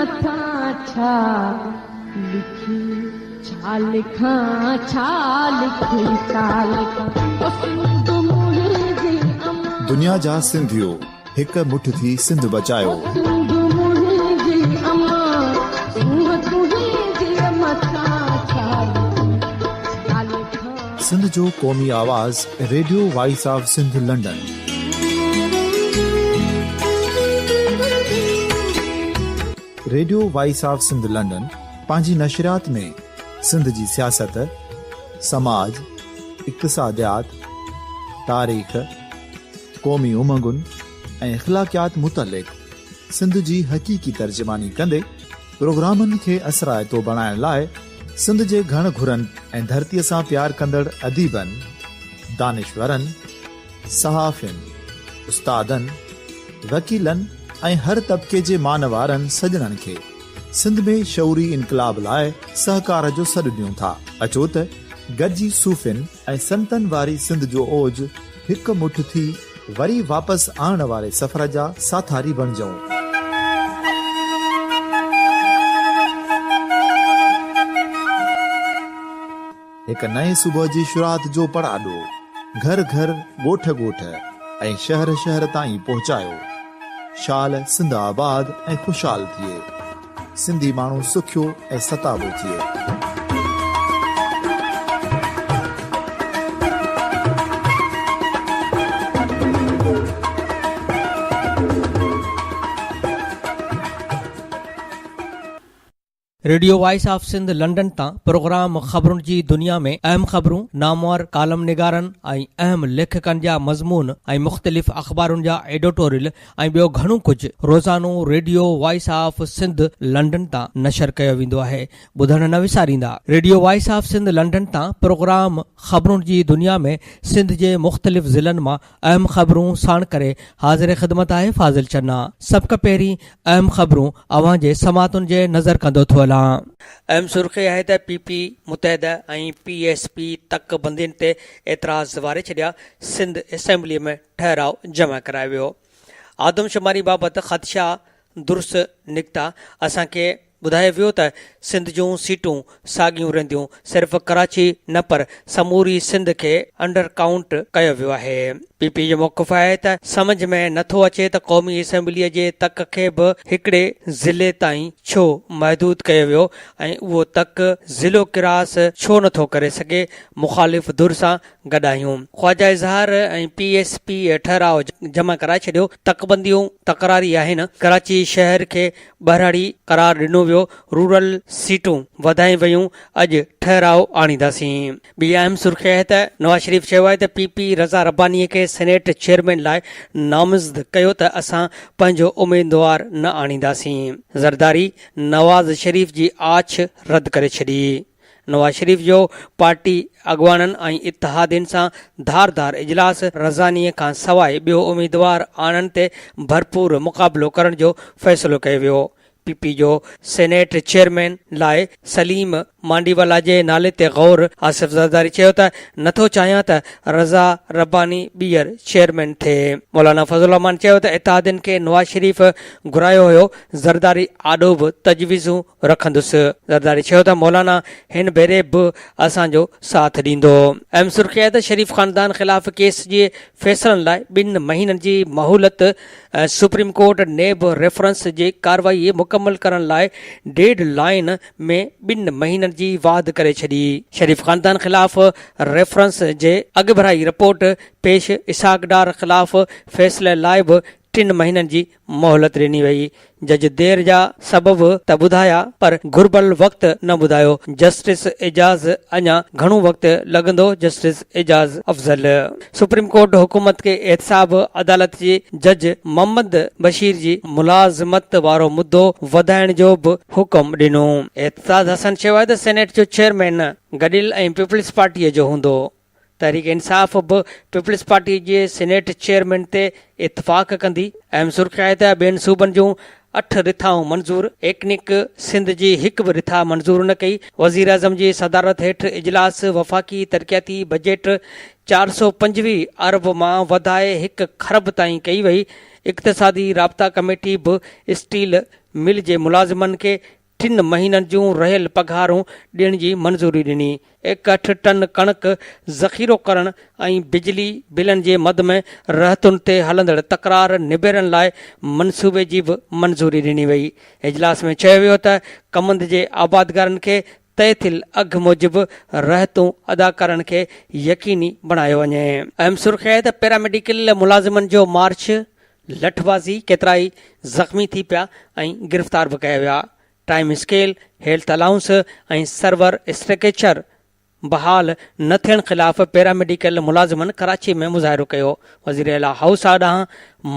मथा छा लिखी छा लिखां छा लिखी छा लिखां ओ सिंध मुंहिंजी अमा दुनिया जा सिंधियो हिक मुठ थी सिंध बचायो सिंध मुंहिंजी अमा सूंह तुंहिंजी मथा छा लिखां सिंध जो क़ौमी आवाज़ radio voice of Sindh London. Radio voice of Sindh London पंहिंजी नशरियात में सिंध जी सियासत, समाज, इक़्तिसादियात, तारीख़, क़ौमी उमंगुनि ऐं इख़्लाक़ियात मुतलिक़ सिंध जी हक़ीक़ी तर्जुमानी कंदे प्रोग्रामनि खे असराइतो बणाइण लाइ सिंध जे घण घुरनि ऐं धरतीअ सां प्यार कंदड़ अदीबनि, दानिशवरनि, सहाफ़ियुनि, उस्तादनि, वकीलनि ऐं हर तबिके जे मानवारनि सजणनि खे सिंध में शऊरी इनकलाब लाइ सहकार जो सॾु ॾियूं था। अचो त गॾिजी सूफ़ियुनि ऐं संतनि वारी सिंध जो ओज हिकु मुठ थी वरी वापसि आणण वारे सफ़र जा साथारी बणिजऊं। हिकु नए सुबुह जी शुरूआत जो पड़ाॾो घर घर, ॻोठ ॻोठ ऐं शहर शहर ताईं पहुचायो। शाल सिंध आबाद ऐं खुशहाल थिए, सिंधी माण्हू सुखियो ऐं सताबो थिए। Radio voice of Sindh London तां प्रोग्राम ख़बरुनि जी दुनिया में अहम ख़बरूं, नामवर कालम निगारनि ऐं अहम लेखकनि जा मज़मून ऐं मुख़्तलिफ़ अख़बारुनि जा एडिटोरियल ऐं ॿियो घणो कुझु रोज़ानो radio voice of Sindh London तां नशर कयो वेंदो आहे। ॿुधण न विसारींदा। Radio voice of Sindh London तां प्रोग्राम ख़बरुनि जी दुनिया में सिंध जे मुख़्तलिफ़ ज़िलनि मां अहम ख़बरूं साण करे हाज़िर ख़िदमत आहे फ़ाज़िल चन्ना। सभ खां पहिरीं अहम ख़बरूं अव्हां जे समातुनि जे नज़र कंदो थो हलां। अहम सुर्ख़ी आहे त पीपी मुतहदा ऐं पीएसपी तक बंदियुनि ते एतिराज़ वारे छॾिया। सिंध असेंबलीअ में ठहराव जमा करायो वियो। आदमशुमारी बाबति ख़दशा दुरुस्त निकिता। असांखे ॿुधायो वियो त सिंध जूं सीटूं साॻियूं रहंदियूं। सिर्फ़ कराची न पर समूरी सिंध खे अंडर काउंट कयो वियो आहे। पीपी जो मौक़िफ़ आहे त समझ में नथो अचे त क़ौमी असेंबलीअ जे तक खे बि हिकिड़े ज़िले ताईं छो महदूद कयो वियो ऐं उहो तक ज़िलो किरास छो नथो करे सघे। मुख़ालिफ़ धुर सां गॾायूं। ख़्वाजा इज़हार ऐं पीएसपी ठहराव जमा कराए छॾियो। तकबंदियूं तकरारी आहिनि। कराची शहर खे बहिराड़ी करार ॾिनो वियो। रूरल सीटूं वधाई वयूं। अॼु ठहराव आणींदासीं। ॿी अहम सुर्ख़ी आहे त नवाज़ शरीफ़ चयो आहे त पीपी रज़ा रब्बानीअ खे सेनेट चेयरमैन लाइ नामज़द कयो त असां पंहिंजो उम्मीदवार न आणींदासीं। ज़रदारी नवाज़ शरीफ़ जी आछ रद्द करे छॾी। नवाज़ शरीफ़ जो पार्टी अॻवाननि ऐं इत्तेहादियुनि सां धारदार इजलास रज़ानीअ खां सवाइ ॿियो उम्मीदवार आणण ते भरपूर मुक़ाबिलो करण जो फ़ैसिलो कयो वियो। पीपी जो सेनेट चेयरमैन लाइ सलीम मांडीवाला जे नाले ते गौर। आसिफ ज़रदारी चयो त नथो चाहियां त रज़ा रब्बानी ॿीहर चेयरमैन थिए। मौलाना फज़लुर रहमान चयो त इत्तेहादियुनि खे नवाज़ शरीफ़ घुरायो हुयो। ज़रदारी आॾो बि तजवीज़ूं रखंदुसि। ज़रदारी चयो त मौलाना हिन भेरे बि असांजो साथ ॾींदो। अहम सुर्ख़ी आहे त शरीफ़ ख़ानदान ख़िलाफ़ केस जे फ़ैसिलनि लाइ 2 महीननि जी महूलत सुप्रीम कोर्ट नेब रेफरेंस जे कार्रवाई मुकमल करण लाइ डेड लाइन में 2 महीननि जी वाद करे छॾी। शरीफ़ ख़ानदान ख़िलाफ़ रेफरेंस जे अॻभराई रिपोर्ट पेश इसहाक डार ख़िलाफ़ फ़ैसिले लाइ बि 3 महीननि जी मोहलत ॾिनी वई। जज देर जा सबब त ॿुधाया पर घुर्बल वक़्तु न ॿुधायो। जस्टिस एजाज़ अञा घणो वक़्तु लॻंदो। जस्टिस एजाज़ अफ़ज़ल। सुप्रीम कोर्ट हुकूमत खे एहतसाब अदालत जे जज मोहम्मद बशीर जी मुलाज़मत वारो मुद्दो वधाइण जो बि हुकुम ॾिनो। एतज़ाज़ हसन चयो आहे त सेनेट जो चेयरमैन गडिल ऐं पीपल्स पार्टीअ जो हूंदो। तहरीक इंसाफ़ बि पीपल्स पार्टी जे सेनेट चेयरमैन ते इतफ़ाक़ कंदी। अहम सुर्ख़ी आहे त ॿियनि सूबनि जूं 8 रिथाऊं मंज़ूर। एकनिक सिंध जी हिकु बि रिथा मंज़ूर न कई। वज़ीर आज़म जी सदारत हेठि इजलास वफ़ाक़ी तरक़ियाती बजट 425 अरब मां वधाए 1 खरब ताईं कई वई। इक़्तिसादी राब्ता कमेटी बि स्टील मिल जे मुलाज़िमनि खे 3 महीननि जूं रहियल पघारूं ॾियण जी मंज़ूरी ॾिनी। 61 टन कणक ज़ख़ीरो करण ऐं बिजली बिलनि जे मद में रहतुनि ते हलंदड़ तकरार निबेरण लाइ मनसूबे जी बि मंज़ूरी ॾिनी वई। इजलास में चयो वियो त कमंद जे आबादगारनि खे तय थियल अघ मूजिबि रहतूं अदा करण खे यकीनी बणायो वञे। अहम सुर्ख़ी आहे त पैरामेडिकल मुलाज़िमनि जो मार्च, लठबाज़ी, केतिरा ई ज़ख़्मी थी पिया ऐं गिरफ़्तार बि कया विया। टाइम स्केल, हेल्थ अलाउंस ऐं सर्वर स्ट्रक्चर बहाल न थियण ख़िलाफ़ पैरामेडिकल मुलाज़िमनि कराची में मुज़ाहिरो कयो। वज़ीर आला हाउस ॾांहुं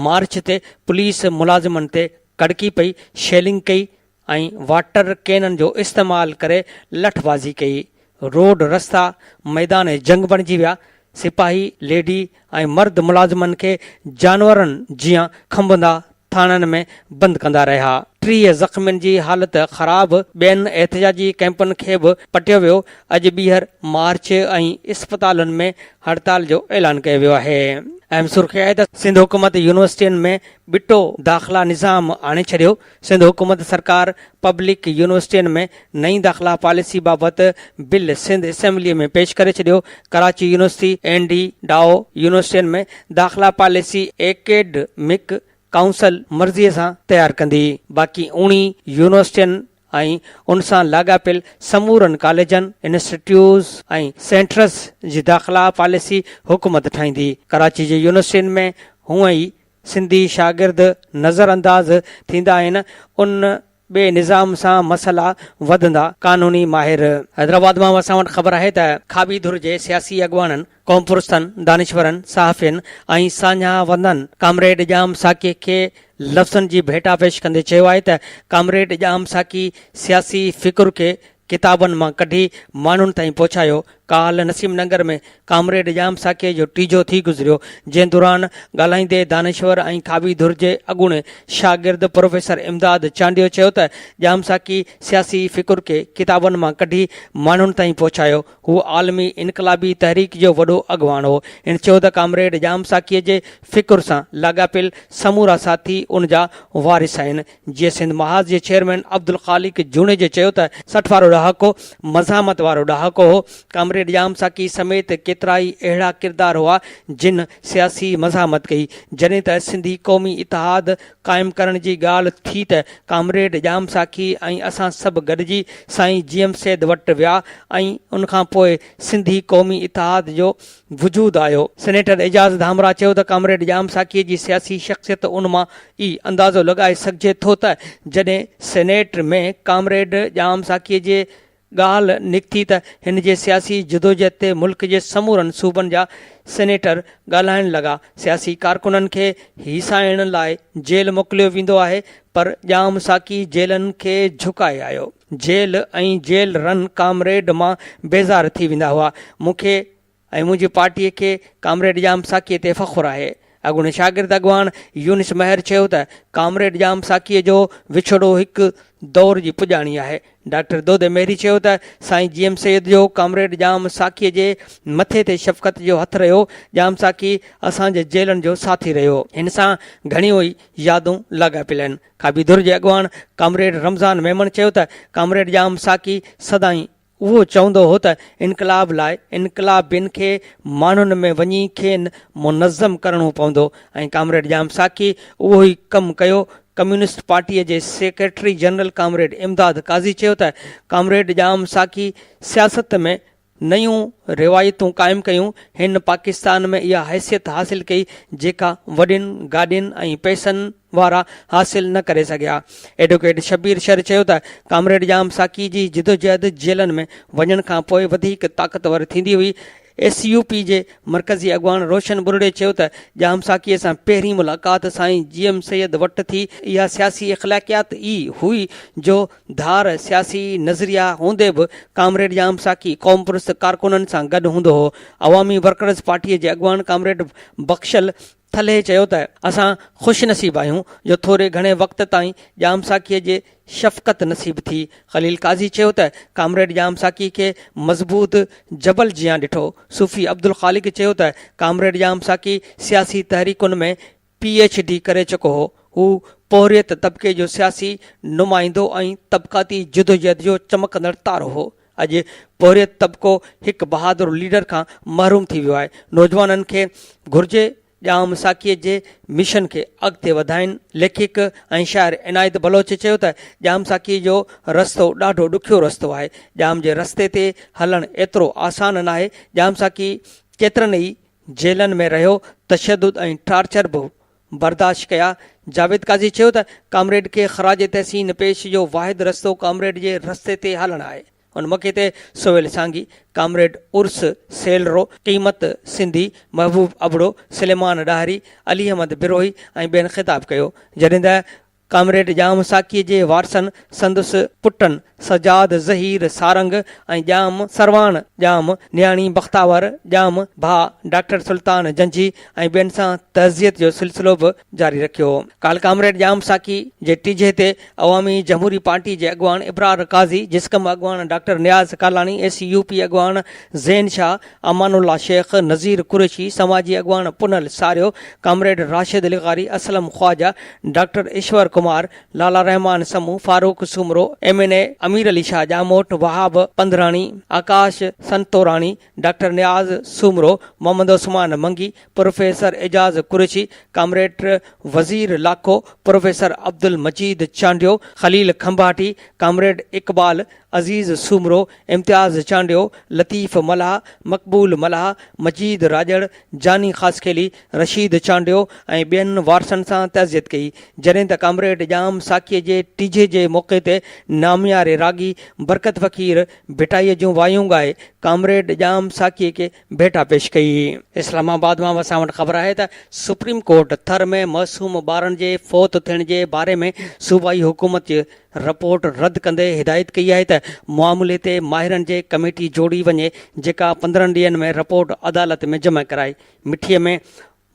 मार्च ते पुलिस मुलाज़िमनि ते कड़की पई, शेलिंग कई ऐं वाटर कैनन जो इस्तेमालु करे लठबाज़ी कई। रोड रस्ता मैदान जंग बणिजी विया। सिपाही, लेडी ऐं मर्द मुलाज़िमनि खे जानवरनि जीअं खंभंदा थाणनि में बंदि कंदा रहिया। 30 ज़ख़्मियुनि जी हालति ख़राब। ॿियनि एहतिजाजी कैंपनि खे बि पटियो वियो। अॼु ॿीहर मार्च ऐं इस्पतालुनि में हड़ताल जो ऐलान कयो वियो आहे। अहम सुर्ख़ी आहे त सिंध हुकूमत यूनिवर्सिटियुनि में बिटो दाख़िला निज़ाम आणे छॾियो। सिंध हुकूमत सरकार पब्लिक यूनिवर्सिटियुनि में नई दाख़िला पॉलिसी बाबति बिल सिंध असेंबलीअ में पेश करे छॾियो। कराची यूनिवर्सिटी, एनडी, डाओ यूनिवर्सिटियुनि में दाख़िला पॉलिसी एकेडमिक काउंसिल मर्ज़ीअ सां तयारु कंदी। बाक़ी 19 यूनिवर्सिटियुनि ऐं उन सां लाॻापियल समूरनि कॉलेजनि, इंस्टीट्यूट्स ऐं सेंटर्स जी दाख़िला पॉलिसी हुकूमत ठाहींदी। कराची जे यूनिवर्सिटियुनि में हूअं ई सिंधी शागिर्द नज़र अंदाज़ थींदा आहिनि। उन ॿिए निज़ाम सां मसइला वधंदा। कानूनी माहिर। हैदराबाद मां असां वटि ख़बर आहे त खाबी धुर जे सियासी अॻुवाननि, क़ौम पुरस्तनि, दानिशवरनि, सहाफ़ियुनि ऐं सान्या वंदनि कामरेड जाम साकीअ खे लफ़्ज़नि जी भेटा पेश कंदे चयो आहे त कामरेड जाम साकी सियासी फ़िकुर खे किताबनि मां कढी माण्हुनि ताईं पहुचायो। काल नसीम नगर में कामरेड जाम साकीअ जो टीजो थी गुज़रियो, जंहिं दौरान ॻाल्हाईंदे दानिशवर ऐं खाबी धुर जे अॻूणे शागिर्द प्रोफेसर इमदाद चांडियो चयो त जाम साकी सियासी फ़िकुर खे किताबनि मां कढी माण्हुनि ताईं पहुचायो। हू आलमी इनकलाबी तहरीक जो वॾो अॻुवान हो। इन चयो त कामरेड जाम साकीअ जे फ़िकुर सां लाॻापियल समूरा साथी उन जा वारिस आहिनि। जीअं सिंध महाज जे चेयरमैन अब्दुल ख़ालिक जूणे जे चयो त 60 वारो ॾहाको मज़ामत वारो ॾहाको हो। कामरेड जाम साकी समेत केतिरा ई अहिड़ा किरदार हुआ जिन सियासी मज़ामत कई। जॾहिं त सिंधी क़ौमी इतिहाद क़ाइमु करण जी ॻाल्हि थी त कामरेड जाम साकी ऐं असां सभु गॾिजी साईं GM सैद वटि विया ऐं उनखां पोइ सिंधी क़ौमी इतिहाद जो वजूद आयो। सेनेटर एजाज़ धामरा चयो त कामरेड जाम साकीअ जी सियासी शख़्सियत उन मां ई अंदाज़ो लॻाए सघिजे थो त जॾहिं सेनेट में कामरेड जाम साकीअ जे ॻाल्हि निकिती त हिन जे सियासी जदोजहद ते मुल्क जे समूरनि सूबनि जा सेनेटर ॻाल्हाइण लॻा। सियासी कारकुननि खे हिसाइण लाइ जेल मोकिलियो वेंदो आहे, पर जाम साकी जेलनि खे झुकाए आयो। जेल ऐं जेल रन कामरेड मां बेज़ार थी वेंदा हुआ। मूंखे ऐं मुंहिंजी पार्टीअ खे कामरेड जाम साकीअ ते फ़ख़ुरु आहे। अॻूणे शागिर्द अॻुवान यूनिस महर चयो त कामरेड जाम साकीअ जो विछोड़ो हिकु दौर जी पुॼाणी आहे। डॉक्टर दोदे मेहरी चयो त साईं GM सैद जो कामरेड जाम साकीअ जे मथे ते शफ़क़त जो हथु रहियो। जाम साकी असांजे जेलनि जो साथी रहियो। हिन सां घणियूं ई यादूं लाॻापियल आहिनि। खाबी धुर जे अॻुवान कामरेड रमज़ान मेमन चयो त कामरेड जाम साकी सदाईं उहो चवंदो हो त इनकलाब लाइ इनकलाबियुनि खे माण्हुनि में वञी खेनि मुनज़्ज़म करणो पवंदो ऐं कामरेड जाम साकी उहो ई कमु कयो। कम्युनिस्ट पार्टीअ जे सेक्रेटरी जनरल कामरेड इमदाद काज़ी चयो त कामरेड जाम साकी सियासत में नयूं रिवायतूं क़ाइमु कयूं। हिन पाकिस्तान में इहा हैसियत हासिलु कई जेका वॾियुनि गाॾियुनि ऐं पैसनि वारा हासिल न करे सघिया। एडवोकेट शबीर शर चयो त कामरेड जाम साकी जी जिदोजहद जेलनि में वञण खां पोइ वधीक ताक़तवर थींदी हुई। SUP जे मरकज़ी अॻुवान रोशन बुरड़े चयो त जाम साकीअ सां पहिरीं मुलाक़ात साईं GM सैद वटि थी। इहा सियासी अख़लाक़ियात ई हुई जो धार सियासी नज़रिया हूंदे बि कामरेड जाम साकी क़ौम पुरस्त कारकुननि सां गॾु हूंदो हो। अवामी वर्कर्स पार्टीअ जे अॻुवान कामरेड बख़्शल थले चयो त असां ख़ुशनसीब आहियूं जो थोरे घणे वक़्त ताईं जाम साकीअ जे शफ़क़त नसीब थी। ख़लील काज़ी चयो त कामरेड जाम साकी खे मज़बूत जबल जियां ॾिठो। सूफ़ी अब्दुल ख़ालिक चयो त कामरेड जाम साकी सियासी तहरीकुनि में PhD करे चुको हो। हू पोहरियत तबिके जो सियासी नुमाइंदो ऐं तबक़ाती जिदोजहद जो चमकंदड़ तारो हो। अॼु पोहरियत तबिको हिकु बहादुर लीडर खां महरूम थी वियो आहे। नौजवाननि खे घुर्जे ॼाम साकीअ जे मिशन खे अॻिते वधाइनि। लेखक ऐं शाइर इनायत बलोच चयो त ॼाम साकीअ जो रस्तो ॾाढो ॾुखियो रस्तो आहे। ॼाम जे रस्ते ते हलणु एतिरो आसान न आहे। ॼाम साकी केतिरनि ई जेलनि में रहियो, तशदुद ऐं टार्चर बि बर्दाश्त कया। जावेद काज़ी चयो त कामरेड खे ख़राज तहसीन पेश जो वाहिद रस्तो कामरेड जे रस्ते ते हलणु आहे। उन मौक़े ते सोहेल सांगी, कामरेड उर्स सेलरो, क़ीमत सिंधी, महबूब अबड़ो, सलेमान डाहरी, अली अहमद बिरोही ऐं ॿियनि ख़िताब कयो। जॾहिं त कामरेड ॼाम साकीअ जे वारसनि संदसि पुटनि सजाद ज़हीर सारंग ऐं ॼाम सरवान, ॼाम नियाणी बख़्तावर, ॼाम भाउ डॉक्टर सुल्तान जंजी ऐं ॿियनि सां तहज़ियत जो सिलसिलो बि जारी रखियो। काल कामरेड ॼाम साकी जे टीजे ते अवामी जमहूरी पार्टी जे अॻवान इब्रार काज़ी, जिस्कम अॻवान डॉक्टर नियाज़ कालानी, ACUP अॻवान ज़ैन शाह, अमानुल्ला शेख, नज़ीर कुरैशी, समाजी अॻवान पुनल सारियो, कामरेड राशिद लिगारी, असलम ख्वाजा, डॉक्टर ईश्वर कुमार, लाला रहमान समूह, फारूक सुमरो, MNA अमीर अली शाह जामोट, वहाब पंधराणी, आकाश संतोराणी, डॉक्टर नियाज़ सुमरो, मोहम्मद उस्मान मंगी, प्रोफेसर एजाज कुरैशी, कामरेड वज़ीर लाखो, प्रोफेसर अब्दुल मजीद चांडियो, खलील खंभाटी, कामरेड इकबाल अज़ीज़ सुमरो, इम्तियाज़ चांडियो, लतीफ़ मलाह, मक़बूल मलाह, मजीद राजड़, जानी ख़ासखेली, रशीद चांडियो ऐं ॿियनि वारसनि सां तहज़ियत कई। जॾहिं त कामरेड ॼाम साकीअ जे टीजे जे मौक़े ते नामियारे रागी बरकत फ़क़ीर भिटाईअ जूं वायूं ॻाए कामरेड ॼाम साकीअ खे भेटा पेश कई। इस्लामाबाद मां असां वटि ख़बर आहे त सुप्रीम कोर्ट थर में मासूम ॿारनि जे फ़ौत थियण जे बारे में सूबाई हुकूमत जी रिपोर्ट रद्द कंदे हिदायत कई आहे त मामले ते माहिरनि जे कमेटी जोड़ी वञे, जेका 15 ॾींहनि में रिपोर्ट अदालत में जमा कराए। मिठीअ में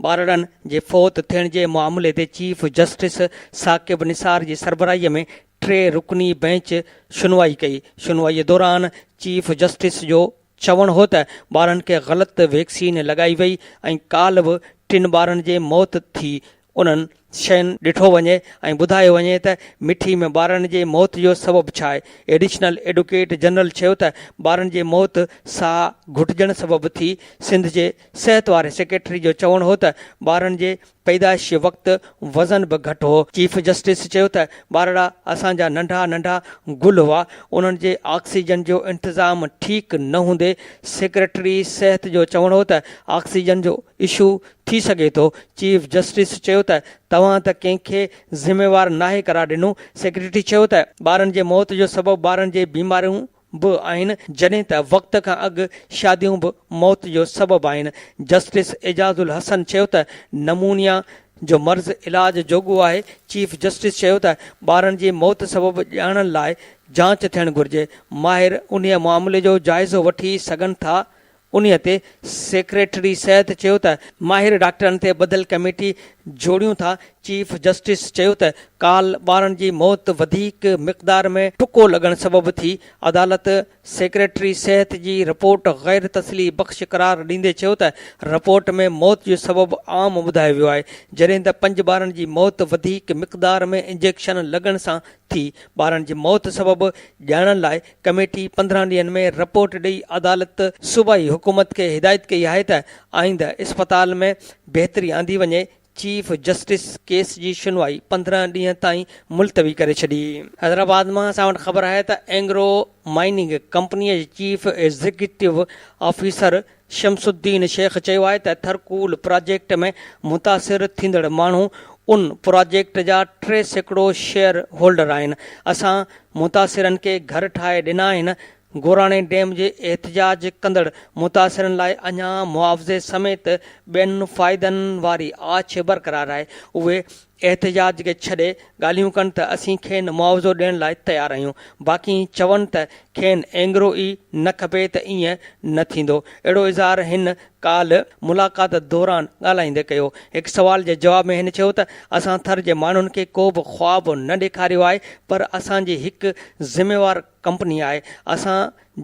ॿारनि जे फ़ौत थियण जे मामले ते चीफ जस्टिस साकिब निसार जी सरबराहीअ में 3 रुकनी बेंच शुनवाई कई। शुनवाईअ दौरान चीफ जस्टिस जो चवणु हो त ॿारनि खे ग़लति वैक्सीन लॻाई वई ऐं काल्ह बि 3 ॿारनि जे मौत थी। उन्हनि शयुनि ॾिठो वञे ऐं ॿुधायो वञे त मिठी में ॿारनि जे मौत जो सबबु छा आहे। एडिशनल एडवोकेट जनरल चयो त ॿारनि जे मौत साह घुटिजण सबबु थी। सिंध जे सिहत वारे सेक्रेटरी जो चवणु हो त ॿारनि जे पैदाइश वक़्तु वज़न बि घटि हो। चीफ जस्टिस चयो त ॿारड़ा असांजा नंढा नंढा गुल हुआ, उन्हनि जे ऑक्सीजन जो इंतज़ाम ठीकु न हूंदे सेक्रेटरी सिहत जो चवणु हो त ऑक्सीजन जो इशू थी सघे थो। चीफ जस्टिस चयो त तव्हां त कंहिंखे ज़िम्मेवार नाहे करार ॾिनो। सेक्रेटरी चयो त ॿारनि जे मौत जो सबबु ॿारनि जे बीमारियूं बि आहिनि, जॾहिं त वक़्त खां अॻु शादियूं बि मौत जो सबबु आहिनि। जस्टिस एजाज़ुल हसन चयो त नमूनिया जो मर्ज़ इलाज जोॻो आहे। चीफ जस्टिस चयो त ॿारनि जी मौत सबबु ॼाणण लाइ जांच थियणु घुरिजे। माहिर उन मामले जो जाइज़ो वठी सघनि था। उन ते सेक्रेटरी सिहत चयो त माहिर डॉक्टरनि ते ॿधल कमेटी जोड़ियूं था। चीफ जस्टिस चयो त काल ॿारनि जी मौत वधीक मिक़दार में टुको लॻण सबबु थी। अदालत सेक्रेटरी सिहत जी रिपोर्ट गैर तसली बख़्श करार ॾींदे चयो त रिपोर्ट में मौत जो सबबु आम ॿुधायो वियो आहे, जॾहिं त 5 ॿारनि जी मौत वधीक मिक़दार में इंजेक्शन लॻण सां थी। ॿारनि जी मौत सबबु ॼाणण लाइ कमेटी 15 ॾींहनि में रिपोर्ट ॾेई अदालत सूबाई हुकूमत खे हिदायत कई आहे त आईंदा इस्पताल में बहितरी आंदी वञे। चीफ जस्टिस केस जी सुनवाई 15 ॾींहं ताईं मुलतवी करे छॾी। हैदराबाद मां असां वटि ख़बर आहे त एंग्रो माइनिंग कंपनीअ जे chief executive officer Shamsuddin Sheikh चयो आहे त थरकूल प्रोजेक्ट में मुतासिर थींदड़ माण्हू उन प्रोजेक्ट जा 3% शेयर होल्डर आहिनि। असां मुतासिरनि खे घर ठाहे ॾिना आहिनि। गोराणे डैम जे एहतजाज कंदड़ मुतासिरनि लाइ अञा मुआवज़े समेत ॿियनि फ़ाइदनि वारी आछ बरक़रार आहे। उहे एहतजाज खे छॾे ॻाल्हियूं कनि त असीं खेनि मुआवज़ो ॾियण लाइ तयारु आहियूं। बाक़ी चवनि त खेनि एंग्रो ई न खपे त ईअं न थींदो। अहिड़ो इज़हार हिन काल्ह मुलाक़ात दौरान ॻाल्हाईंदे कयो। हिकु सवाल जे जवाब में हिन चयो त असां थर जे माण्हुनि खे को बि ख़्वाबु न ॾेखारियो आहे, पर असांजी हिकु ज़िम्मेवार कंपनी आहे। असां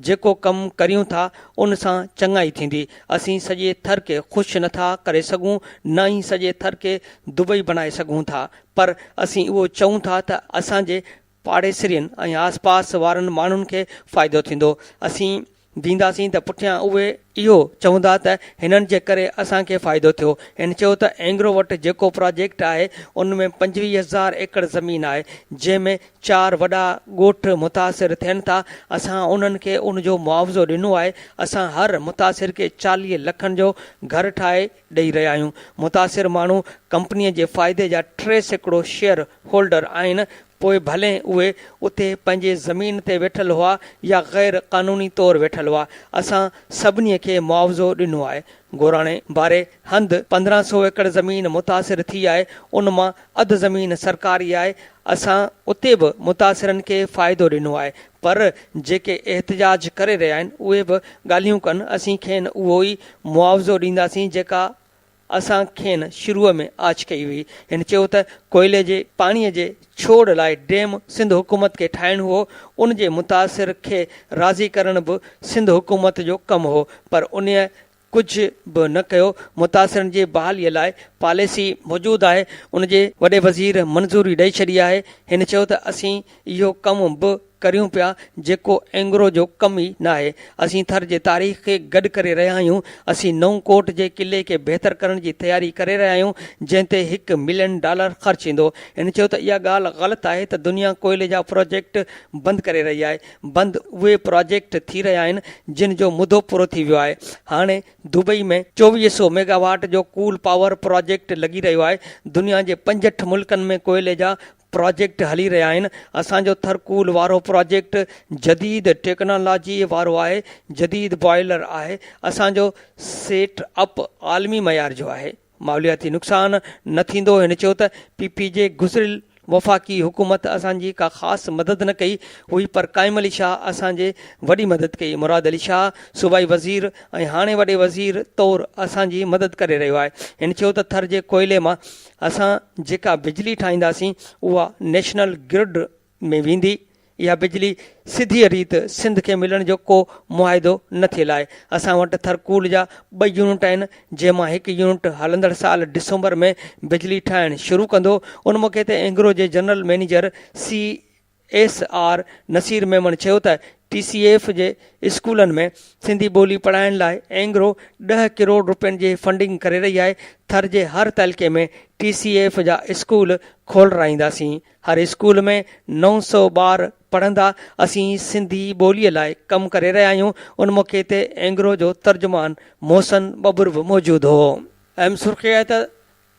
जेको कमु करियूं था उन सां चङाई थींदी। असीं सॼे थर खे ख़ुशि नथा करे सघूं, न ई सॼे थर खे दुबई बणाए सघूं था, पर असीं उहो चऊं था त असांजे पाड़ेसरियुनि ऐं आसपास वारनि माण्हुनि खे फ़ाइदो थींदो। असीं ॾींदासीं त पुठियां उहे इहो चवंदा त हिननि जे करे असांखे फ़ाइदो थियो। हिन चयो त एंग्रो वटि जेको प्रोजेक्ट आहे उन में 25,000 एकड़ ज़मीन आहे, जंहिंमें 4 वॾा ॻोठ मुतासिर थियनि था। असां उन्हनि खे उन जो मुआवज़ो ॾिनो आहे। असां हर मुतासिर खे 40 लखनि जो घर ठाहे ॾेई रहिया आहियूं। मुतासिर माण्हू कंपनीअ जे फ़ाइदे जा 3% शेयर होल्डर आहिनि। पोइ भले उहे उते पंहिंजे ज़मीन ते वेठल हुआ या गैर क़ानूनी तौरु वेठल हुआ, असां सभिनी खे मुआवज़ो ॾिनो आहे। गोराणे बारे हंधि 1500 एकड़ ज़मीन मुतासिर थी आहे, उन मां अधु ज़मीन सरकारी आहे। असां उते बि मुतासिरनि खे फ़ाइदो ॾिनो आहे, पर जेके एहतिजाज करे रहिया आहिनि उहे बि ॻाल्हियूं कनि। असीं खेनि उहो ई मुआवज़ो ॾींदासीं जेका असां खेनि शुरूअ में आछ कई हुई। हिन चयो त कोयले जे पाणीअ जे छोड़ लाइ डैम सिंध हुकूमत खे ठाहिणो हो। उन जे मुतासिर खे राज़ी करण बि सिंध हुकूमत जो कमु हो, पर उन कुझु बि न कयो। मुतासिरनि जे बहालीअ लाइ पॉलिसी मौजूदु आहे, उन जे वॾे वज़ीर मंज़ूरी ॾेई छॾी आहे। हिन चयो त असीं इहो कमु बि करियूं पिया जेको एंग्रो जो कमु ई न आहे। असीं थर जे तारीख़ खे गॾु करे रहिया आहियूं। असीं नओं कोट जे क़िले खे बहितर करण जी तयारी करे रहिया आहियूं, जंहिं ते $1 मिलियन ख़र्चु ईंदो। हिन चयो त इहा ॻाल्हि ग़लति आहे त दुनिया कोयले जा प्रोजेक्ट बंदि करे रही आहे। बंदि उहे प्रोजेक्ट थी रहिया आहिनि जिन जो मुदो पूरो थी वियो आहे। हाणे दुबई में 2400 मेगावाट जो कूल पावर प्रोजेक्ट लॻी रहियो आहे। दुनिया जे 65 मुल्कनि में कोयले जा प्रोजेक्ट हली रहिया आहिनि। असांजो थरकूल वारो प्रोजेक्ट जदीद टेक्नोलॉजी वारो आहे, जदीद बॉयलर आहे। असांजो सेट अप आलमी मयार जो आहे। मालियाती नुक़सान न थींदो। हिन चयो त PP जे गुज़िरियल वफ़ाक़ी हुकूमत असांजी का ख़ासि मदद न कई हुई, पर क़ाइम अली शाह असांजे वॾी मदद कई। मुराद अली शाह सूबाई वज़ीर ऐं हाणे वॾे वज़ीर तौरु असांजी मदद करे रहियो आहे। हिन चयो त थर जे कोयले मां असां जेका बिजली ठाहींदासीं उहा नेशनल ग्रिड में वेंदी। इहा बिजली सिधी रीति सिंध खे मिलण जो को मुआदो न थियल आहे। असां वटि थरकूल जा 2 यूनिट आहिनि, जंहिंमां हिकु यूनिट हलंदड़ साल डिसंबर में बिजली ठाहिणु शुरू कंदो। उन मौक़े ते एंग्रो जे general manager CSR Naseer Memon चयो त TCF जे स्कूलनि में सिंधी ॿोली पढ़ाइण लाइ एंग्रो 10 करोड़ रुपयनि जी फंडिंग करे रही आहे। थर जे हर तइलके में TCF जा स्कूल खोलाईंदासीं। हर स्कूल में 900 ॿार पढ़ंदा। असीं सिंधी ॿोलीअ लाइ कमु करे रहिया आहियूं। उन मौक़े ते एंग्रो जो तर्जुमान मोहसन बबुर बि मौजूदु हो। अहम सुर्ख़ी आहे त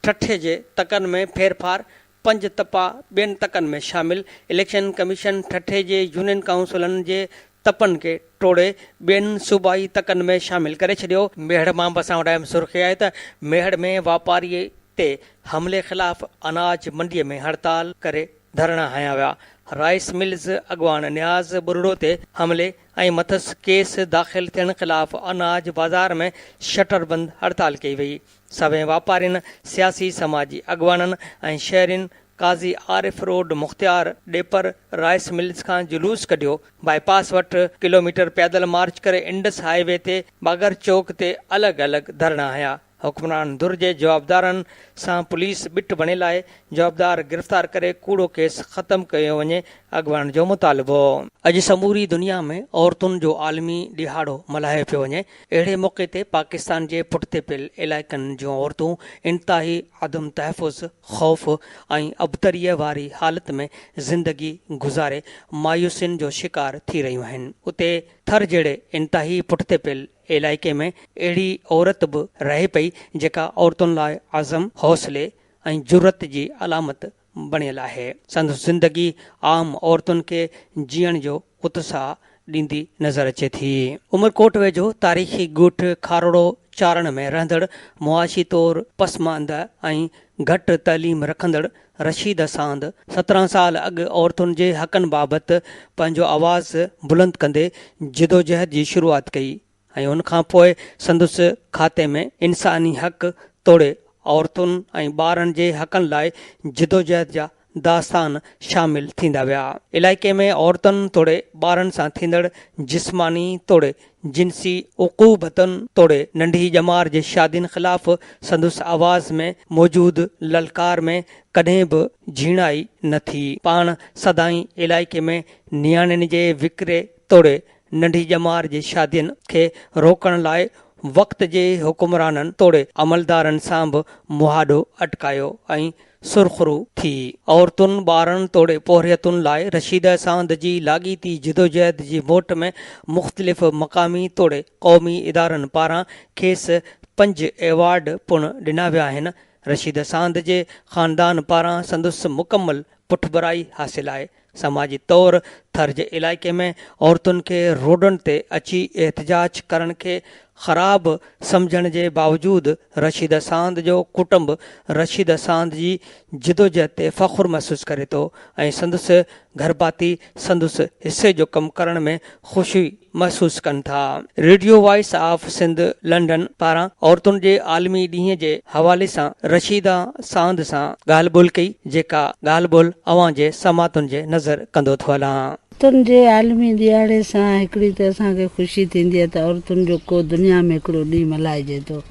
ठठे जे तकनि में फेरफार, 5 तपा ॿियनि तकनि में शामिल। इलेक्शन कमीशन ठठे जे यूनियन काउंसिलनि जे तपनि खे टोड़े ॿियनि सूबाई तकनि में शामिल करे छॾियो। मेहड़ मां बसां वटि अहम सुर्ख़ी आहे त मेहड़ में वापारीअ ते हमले ख़िलाफ़ अनाज मंडीअ में हड़ताल करे धरणा हया विया। राइस मिल्स अॻवान न्याज़ बुरड़ो ते हमले ऐं मथस केस दाख़िल थियण ख़िलाफ़ अनाज बाज़ार में शटर बंदि हड़ताल कई वई। सभई वापारियुनि, सियासी समाजी अॻवाननि ऐं शहरियुनि काज़ी आरिफ रोड मुख़्तियार ॾेपर राइस मिल्स खां जुलूस कढियो। बाईपास वटि किलोमीटर पैदल मार्च करे इंडस हाईवे ते बागर चौक ते अलॻि अलॻि धरणा हया। हुक्मरान धुर जे जवाबदारनि सां पुलिस बिट बणियल आहे। जवाबदार गिरफ़्तार करे कूड़ो केस ख़तमु कयो वञे, अॻवान जो मुतालिबो। अॼु समूरी दुनिया में औरतुनि जो आलमी ॾिहाड़ो मल्हायो पियो वञे। अहिड़े मौक़े ते पाकिस्तान जे पुठिते पियल इलाइक़नि जूं औरतूं इंतिहाई अदम तहफ़ुज़, ख़ौफ़ ऐं अबतरीअ वारी हालति में ज़िंदगी गुज़ारे मायूसियुनि जो शिकार थी रहियूं आहिनि। उते थर जहिड़े इंतिहाई पुठिते पियल इलाइक़े में अहिड़ी औरत बि रहे पई जेका औरतुनि लाइ आज़म, हौसले ऐं जुरत जी अलामत बणियल आहे। संदसि ज़िंदगी आम औरतुनि खे जीअण जो उत्साह ॾींदी नज़र अचे थी। उमरकोट वेझो तारीख़ी ॻोठ खारोड़ो चारण में रहंदड़ मुआशी तौर पसमांदा ऐं घटि तइलीम रखंदड़ रशीद सांद 17 साल अॻु औरतुनि जे हक़नि बाबति पंहिंजो आवाज़ बुलंद कंदे जिदोजहद जी शुरूआति कई ऐं उन खां पोइ संदसि खाते में इंसानी हक़ तोड़े औरतुनि ऐं ॿारनि जे हक़नि लाइ जिदोजहद जा दास्तान शामिल थींदा विया। इलाइक़े में औरतुनि तोड़े ॿारनि सां थींदड़ जिस्मानी तोड़े जिनसी उक़ूबतनि तोड़े नंढी ॼमार जे शादियुनि ख़िलाफ़ संदसि आवाज़ में मौजूदु ललकार में कॾहिं बि झीणाई न थी। पाण सदाई इलाइक़े में नियाणियुनि जे विकिरे तोड़े नंढी ॼमार जे शादियुनि खे रोकण लाइ वक़्त जे हुकुमराननि तोड़े अमलदारनि सां बि मुहाॾो अटकायो ऐं सुरख़रू थी। औरतुनि ॿारनि तोड़े पोहरियतुनि लाइ रशीद सांद जी लाॻीती जिदोजहद जी मोट में मुख़्तलिफ़ मक़ामी तोड़े क़ौमी इदारनि पारां खेसि 5 एवार्ड पिणु ॾिना विया आहिनि। रशीद सांद जे ख़ानदान पारां संदसि मुकमल पुठभराई हासिल आहे। समाजी तौर थर जे इलाइक़े में औरतुनि खे रोडनि ते अची एहतजाज करण खे ख़राब सम्झण जे बावजूदु रशीद सांद जो कुटुंब रशीद सांद जी जिदोजहद ते फ़ख़ुरु महसूसु करे थो ऐं संदसि घरबाती संदसि हिसे जो कमु करण में ख़ुशी महसूसु कनि था। Radio voice of Sindh London पारां औरतुनि जे आलमी ॾींहं जे हवाले सां रशीदा सांद सां ॻाल्हि ॿोल कई, जेका ॻाल्हि ॿोल अवां जे समातुनि जे नज़र कंदो थो हलां। औरतुनि जे आलमी ॾियारे सां हिकिड़ी त असांखे ख़ुशी थींदी आहे त औरतुनि जो को दुनिया में हिकिड़ो ॾींहुं मल्हाइजे थो।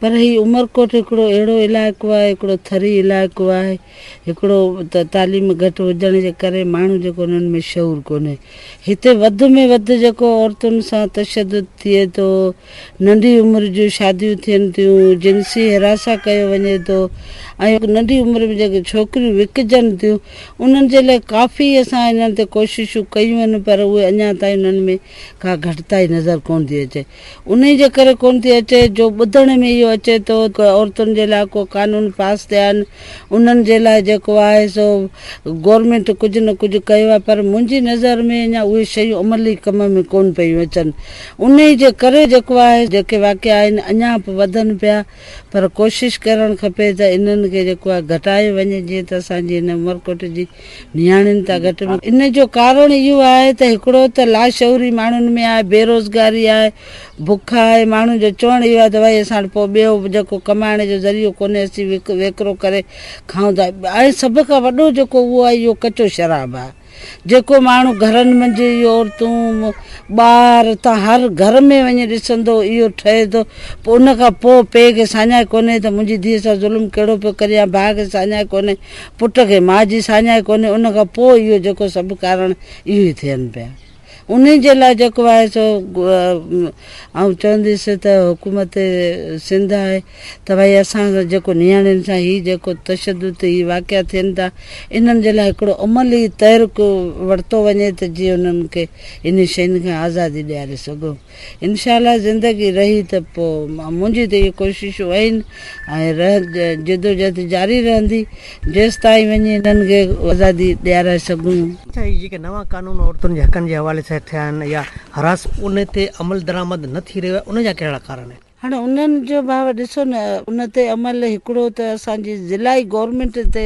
पर हीउ उमरकोट हिकिड़ो अहिड़ो इलाइक़ो आहे, हिकिड़ो थरी इलाइक़ो आहे, हिकिड़ो त तालीम घटि हुजण जे करे माण्हू जेको उन्हनि में शऊर कोन्हे। हिते वधि में वधि जेको औरतुनि सां तशदुद थिए थो, नंढी उमिरि जूं शादियूं थियनि थियूं, जिनसी हिरासा कयो वञे थो ऐं नंढी उमिरि में जेके छोकिरियूं विकिजनि थियूं, उन्हनि जे लाइ काफ़ी असां इन्हनि ते कोशिशूं कयूं आहिनि, पर उहे अञा ताईं उन्हनि में का घटिताई नज़र कोन थी अचे। उन जे करे कोन थी अचे जो ॿुधण में इहो अचे थो औरतुनि जे लाइ को कानून पास थिया आहिनि, उन्हनि जे लाइ जेको आहे सो गवर्नमेंट कुझु न कुझु कयो आहे, पर मुंहिंजी नज़र में अञा उहे शयूं अमली कम में कोन पियूं अचनि। उन जे करे जेको आहे जेके वाक़िया आहिनि अञा बि वधनि पिया, पर कोशिशि करणु खपे त इन्हनि खे जेको आहे घटायो वञे, जीअं त असांजी हिन उमरकोट जी नियाणियुनि था घटि में। इन जो कारण इहो आहे त हिकिड़ो त लाशऊरी माण्हुनि में आहे, बेरोज़गारी आहे, बुख आहे, माण्हू जो चवणु इहो आहे त भई असां पोइ ॿियो जेको कमाइण जो ज़रियो कोन्हे, असीं वेकिरो करे खाऊं था। ऐं सभ खां वॾो जेको उहो आहे इहो कचो शराब आहे, जेको माण्हू घरनि मंझि इहो औरतूं ॿार त हर घर में वञी ॾिसंदो इहो ठहे थो। पोइ उन खां पोइ पीउ खे साञाए कोन्हे त मुंहिंजी धीअ सां ज़ुल्म कहिड़ो पियो करे, या भाउ खे साञाए कोन्हे, पुट खे माउ जी साञाए कोन्हे, उन खां पोइ इहो जेको सभु कारण इहो ई थियनि पिया। उन जे लाइ जेको आहे सो ऐं चवंदसि त हुकूमत सिंध आहे त भई असां जेको नियाणियुनि सां हीउ जेको तशदुद हीउ वाक़िया थियनि था, इन्हनि जे लाइ हिकिड़ो अमली तहरीक वरितो वञे त जीअं उन्हनि खे इन शयुनि खां आज़ादी ॾियारे सघूं। इनशाला ज़िंदगी रही त पोइ मुंहिंजी त इहे कोशिशूं आहिनि ऐं जिदोजहद जारी रहंदी जेसि ताईं वञी इन्हनि खे आज़ादी ॾियाराए सघूं। अच्छा, हीअ जेके नवां कानून औरतुनि जे हक़नि जे हवाले सां थिया आहिनि या हरास उन ते अमल दरामद न थी रहियो आहे, उन जा कहिड़ा कारण आहिनि? हाणे उन्हनि जो भाउ ॾिसो न, उन ते अमल हिकिड़ो त असांजी ज़िलाई गवर्नमेंट ते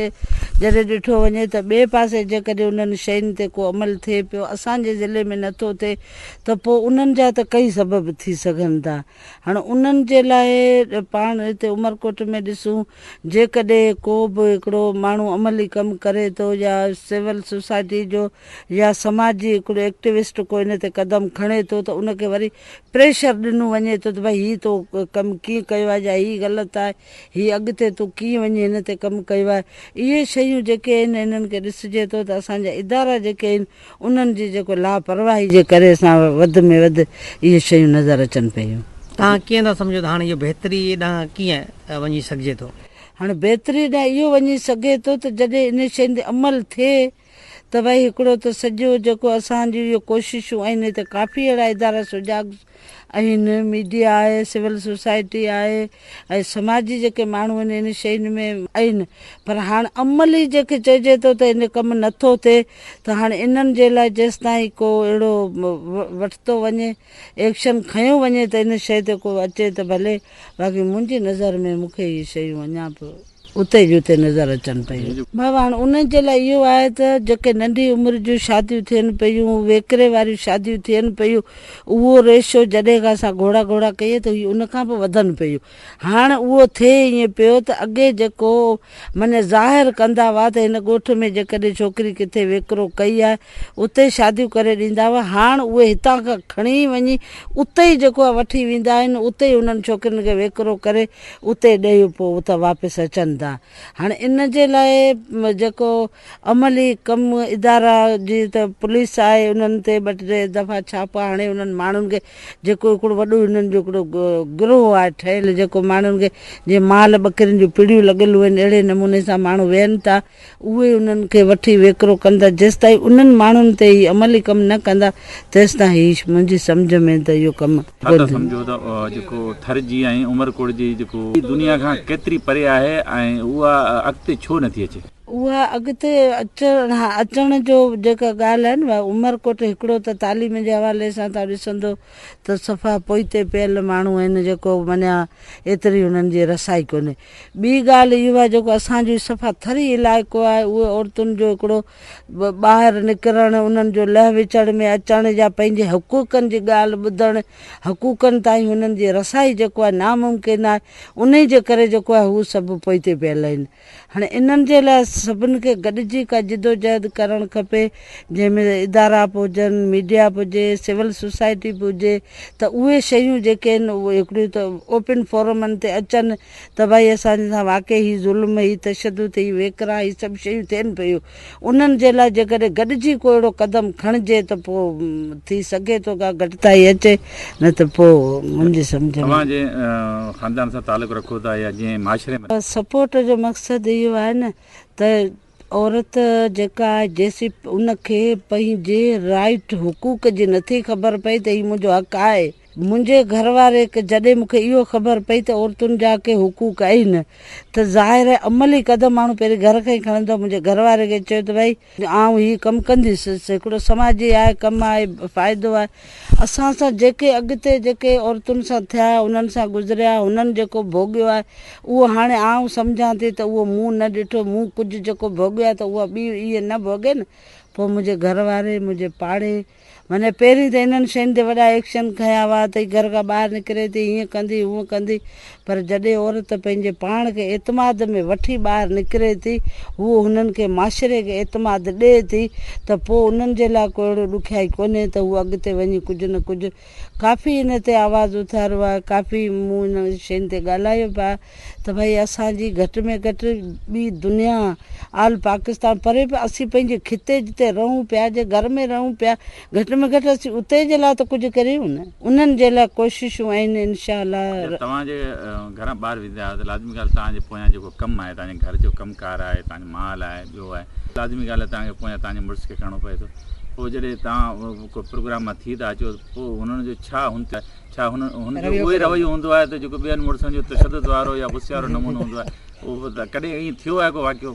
जॾहिं ॾिठो वञे त ॿिए पासे जेकॾहिं उन्हनि शयुनि ते को अमल थिए पियो, असांजे ज़िले में नथो थिए, त पोइ उन्हनि जा त कई सबब थी सघनि था। हाणे उन्हनि जे लाइ पाण हिते उमरकोट में ॾिसूं, जेकॾहिं को बि हिकिड़ो माण्हू अमली कमु करे थो या सिविल सोसाइटी जो या समाजी हिकिड़ो एक्टिविस्ट को इन ते क़दम खणे थो, त उनखे वरी प्रेशर ॾिनो वञे थो त भई हीअ तो कमु कीअं कयो आहे, या हीअ ग़लति आहे, हीअ अॻिते तूं कीअं वञी हिन ते कमु कयो आहे। इहे शयूं जेके आहिनि इन्हनि खे ॾिसिजे थो त असांजा इदारा जेके आहिनि उन्हनि जी जेको लापरवाही जे करे असां वधि में वधि इहे शयूं नज़र अचनि पियूं। तव्हां कीअं था सम्झो त हाणे इहो बहितरी ॾांहुं कीअं वञी सघिजे थो? हाणे बहितरी ॾांहुं इहो वञी सघे थो त जॾहिं इन शयुनि ते अमल थिए त भई हिकिड़ो त सॼो जेको असांजी इहो कोशिशूं आहिनि त काफ़ी अहिड़ा इदारा सुजाग आहिनि, मीडिया आहे, सिविल सोसाइटी आहे ऐं समाजी जेके माण्हू आहिनि इन शयुनि में आहिनि, पर हाणे अमली जेके चइजे थो त इन कमु नथो थिए, त हाणे इन्हनि जे लाइ जेसि ताईं को अहिड़ो वठितो वञे, एक्शन खयो वञे त इन शइ ते को अचे त भले, बाक़ी मुंहिंजी नज़र में मूंखे इहे शयूं अञा बि उते जी उते नज़र अचनि पियूं। बाबा हाणे उन्हनि जे लाइ इहो आहे त जेके नंढी उमिरि जूं शादियूं थियनि पियूं, वेकिरे वारियूं शादियूं थियनि पियूं, उहो रेशो जॾहिं खां असां घोड़ा कईए त उन खां पोइ वधनि पियूं। हाणे उहो थिए ईअं पियो त अॻे जेको माने ज़ाहिर कंदा हुआ त हिन ॻोठ में जेकॾहिं छोकिरी किथे वेकिरो कई आहे उते शादियूं करे ॾींदा हुआ, हाणे उहे हितां खां खणी वञी उते ई जेको आहे वठी वेंदा आहिनि, उते ई उन्हनि छोकिरियुनि खे वेकिरो करे उते ॾेई पोइ उतां वापसि अचनि था। हाणे इन जे लाइ जेको अमली कमु इदारा जी त पुलिस आहे, उन्हनि ते 2-3 दफ़ा छापा हाणे उन्हनि माण्हुनि खे जेको हिकिड़ो वॾो हिननि जो हिकिड़ो गिरोह आहे ठहियलु, जेको माण्हुनि खे जीअं माल बकरियुनि जूं पिड़ियूं लॻियलूं आहिनि अहिड़े नमूने सां माण्हू वेहनि था, उहे उन्हनि खे वठी वेकिरो कंदा। जेसि ताईं उन्हनि माण्हुनि ते ई अमली कमु न कंदा तेसि ताईं ही मुंहिंजी सम्झ में त इहो कमु सम्झो त जेको थर जी ऐं उमरकोट जी जेको दुनिया खां केतिरी परे आहे ऐं उहा अॻिते छो नथी अचे? उहा अॻिते अचण जो जेका ॻाल्हि आहे न, उमरकोट हिकिड़ो त तालीम जे हवाले सां तव्हां ॾिसंदो त सफ़ा पोइते पियल माण्हू आहिनि, जेको मञा एतिरी हुननि जी रसाई कोन्हे। ॿी ॻाल्हि इहो आहे जेको असांजो सफ़ा थरी इलाइक़ो आहे, उहे औरतुनि जो हिकिड़ो ॿाहिरि निकिरणु, उन्हनि जो लह विचड़ में अचण या पंहिंजे हक़ूक़नि जी ॻाल्हि ॿुधणु, हक़ूक़नि ताईं हुननि जी रसाई जेको आहे नामुमकिन आहे, उन जे करे जेको आहे हू सभु पोइते पियल आहिनि। हाणे इन्हनि जे लाइ सभिनि खे गॾिजी का जिदोजहद करणु खपे, जंहिंमें इदारा बि हुजनि, मीडिया बि हुजे, सिविल सोसाइटी बि हुजे, त उहे शयूं जेके आहिनि उहे हिकिड़ियूं त ओपन फोरमनि ते अचनि त भई असांजे सां वाक़ई ही ज़ुल्म, ही तशदुद, ही वेकिरा, ही सभु शयूं थियनि पियूं। उन्हनि जे लाइ जेकॾहिं गॾिजी को अहिड़ो क़दम खणिजे त पोइ थी सघे थो का घटिताई अचे, न त पोइ मुंहिंजी सम्झ में ख़ानदान सां तालुक़ु रखो था या जीअं माशरे में सपोर्ट जो मक़सदु इहो आहे न त औरत जेका आहे जेसी उनखे पंहिंजे राइट हुकूक जी नथी ख़बर पई त हीउ मुंहिंजो हक़ आहे। मुंहिंजे घर वारे जॾहिं मूंखे इहो ख़बर पई त औरतुनि जा के हुकूक आहिनि, त ज़ाहिर आहे अमली क़दम माण्हू पहिरीं घर खां ई खणंदो। मुंहिंजे घर वारे खे चयो त भई आउं हीउ कमु कंदीसि, हिकिड़ो समाजी आहे, कमु आहे, फ़ाइदो आहे। असां सां जेके अॻिते जेके औरतुनि सां थिया, उन्हनि सां गुज़रिया, हुननि जेको भोॻियो आहे उहो हाणे आउं सम्झां थी त उहो मूं न ॾिठो, मूं कुझु जेको भोॻियो आहे त उहा ॿी इहे न भोॻे न। पोइ मुंहिंजे घर वारे, मुंहिंजे पाड़े माने पहिरीं त इन्हनि शयुनि ते वॾा एक्शन खयां हुआ त घर खां ॿाहिरि निकिरे थी, हीअं कंदी हूअं कंदी, पर जॾहिं औरत पंहिंजे पाण खे एतमाद में वठी ॿाहिरि निकिरे थी, हूअ हुननि खे माशरे खे एतमाद ॾिए थी, त पोइ उन्हनि जे लाइ को अहिड़ो ॾुखियाई कोन्हे त हू अॻिते वञी कुझु न कुझु काफ़ी इन ते आवाज़ु उथारियो आहे, काफ़ी मूं इन शयुनि ते ॻाल्हायो पिया त भई असांजी घटि में घटि ॿी दुनिया आल पाकिस्तान परे पिया, असीं पंहिंजे खिते जिते रहूं पिया, जे घर में रहूं पिया, घटि में घटि असीं उते जे लाइ त कुझु करियूं न। उन्हनि जे लाइ कोशिशूं आहिनि इनशा अल्लाह। तव्हांजे घरां ॿाहिरि वेंदा आहियो त लाज़मी ॻाल्हि तव्हांजे पोयां जेको कमु आहे, तव्हांजे घर जो कमकार आहे, तव्हांजो माल आहे, ॿियो आहे, लाज़मी ॻाल्हि आहे तव्हांखे पोयां तव्हांजे मुड़ुस खे करिणो पए थो। पोइ जॾहिं तव्हां को प्रोग्राम मां थी था अचो पोइ हुननि जो छा हुनजो उहो रवैयो हूंदो आहे त जेको ॿियनि मुड़ुसनि जो तशदुद वारो या गुस्से वारो नमूनो हूंदो आहे, उहो कॾहिं ईअं थियो आहे को वाक़ियो?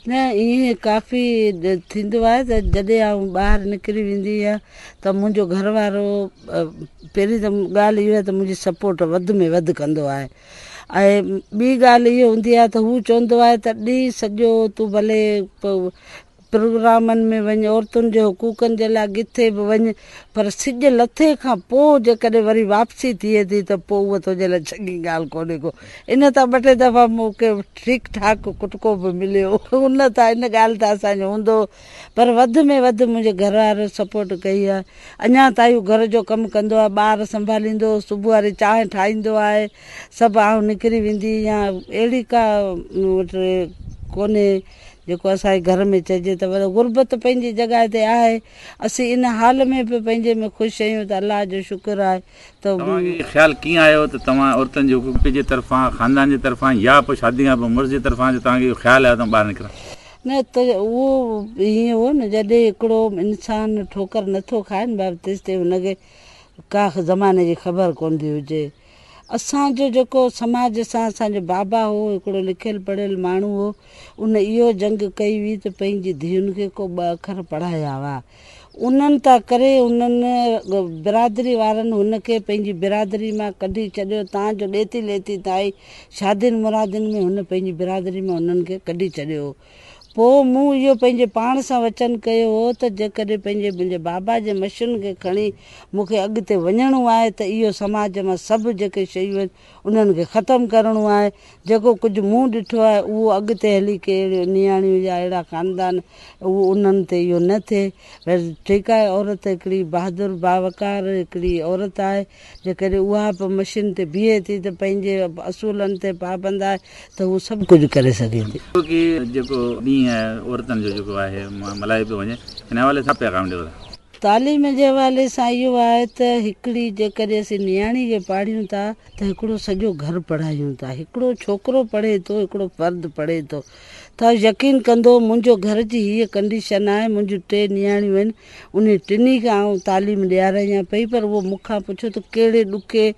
न, ईअं काफ़ी थींदो आहे त जॾहिं आउं ॿाहिरि निकिरी वेंदी आहियां त मुंहिंजो घर वारो पहिरीं त ॻाल्हि इहा आहे त मुंहिंजी सपोर्ट वधि में वधि कंदो आहे, ऐं ॿी ॻाल्हि इहा हूंदी आहे त हू चवंदो आहे त ॾींहुं सॼो तूं भले प्रोग्रामनि में वञ, औरतुनि जे हुकूकनि जे लाइ किथे बि वञ, पर सिॼ लथे खां पोइ जेकॾहिं वरी वापसी थिए थी त पोइ उहा तुंहिंजे लाइ चङी ॻाल्हि कोन्हे को। इन तां 2-3 दफ़ा मूंखे ठीकु ठाक कुटको बि मिलियो, उन तां इन ॻाल्हि त असांजो हूंदो, पर वधि में वधि मुंहिंजे घर वारो सपोर्ट कई आहे। अञा ताईं घर जो कमु कंदो आहे, ॿार संभालींदो, सुबुह वारी चांहि ठाहींदो आहे, सभु आउं निकिरी वेंदी या अहिड़ी का वटि कोन्हे जेको असांजे घर में चइजे त वरी गुरबत पंहिंजी जॻह ते आहे। असीं इन हाल में बि पंहिंजे में ख़ुशि आहियूं त अलाह जो शुक्र आहे। त ख़्यालु कीअं आयो त तव्हां औरतुनि जे हुकूक जे तरफ़ां, ख़ानदान जे तरफ़ां या पोइ शादी खां पोइ मुड़ुस जे तरफ़ां जो तव्हांखे इहो ख़्यालु आयो त ॿाहिरि निकिरा? न त उहो हीअं हो न, जॾहिं हिकिड़ो इंसानु ठोकर नथो खाए न बाबा, तेसि ताईं हुनखे का ज़माने जी ख़बर कोन थी हुजे। असांजो जेको समाज सां असांजो बाबा हो हिकिड़ो लिखियलु पढ़ियलु माण्हू हो, उन इहो जंग कई हुई त पंहिंजी धीउनि खे को 2 अखर पढ़ाया हुआ। उन्हनि था करे उन्हनि बिरादरी वारनि हुनखे पंहिंजी बिरादरी मां कढी छॾियो। तव्हांजो ॾेती लेती ताईं शादियुनि मुरादियुनि में हुन पंहिंजी बिरादरी मां उन्हनि खे कढी छॾियो। पोइ मूं इहो पंहिंजे पाण सां वचन कयो हो त जेकॾहिं मुंहिंजे बाबा जे मशीन खे खणी मूंखे अॻिते वञिणो आहे त इहो समाज मां सभु जेके शयूं आहिनि उन्हनि खे ख़तमु करिणो आहे। जेको कुझु मूं ॾिठो आहे उहो अॻिते हली के नियाणियूं या अहिड़ा ख़ानदान उहो उन्हनि ते इहो न थिए। पर ठीकु आहे, औरत हिकिड़ी बहादुर बावकार हिकिड़ी औरत आहे। जेकॾहिं उहा बि मशीन ते बीहे थी त पंहिंजे असूलनि ते पाबंद आहे त उहो सभु कुझु करे सघे थी। छोकी जेको ॾींहुं आहे औरतुनि जो जेको आहे मल्हाए पियो वञे, हिन हवाले सां पैगाम ॾियो था? तालीम जे हवाले सां इहो आहे त हिकिड़ी जेकॾहिं असीं नियाणी खे पाढ़ियूं था त हिकिड़ो सॼो घर पढ़ायूं था। हिकिड़ो छोकिरो पढ़े थो, हिकिड़ो फर्द पढ़े थो त यकीन कंदो मुंहिंजो घर जी हीअ कंडीशन आहे, मुंहिंजूं 3 नियाणियूं आहिनि, उन टिनी खे आउं तालीम ॾियारायां पई। पर उहो मूंखां पुछो त कहिड़े ॾुखे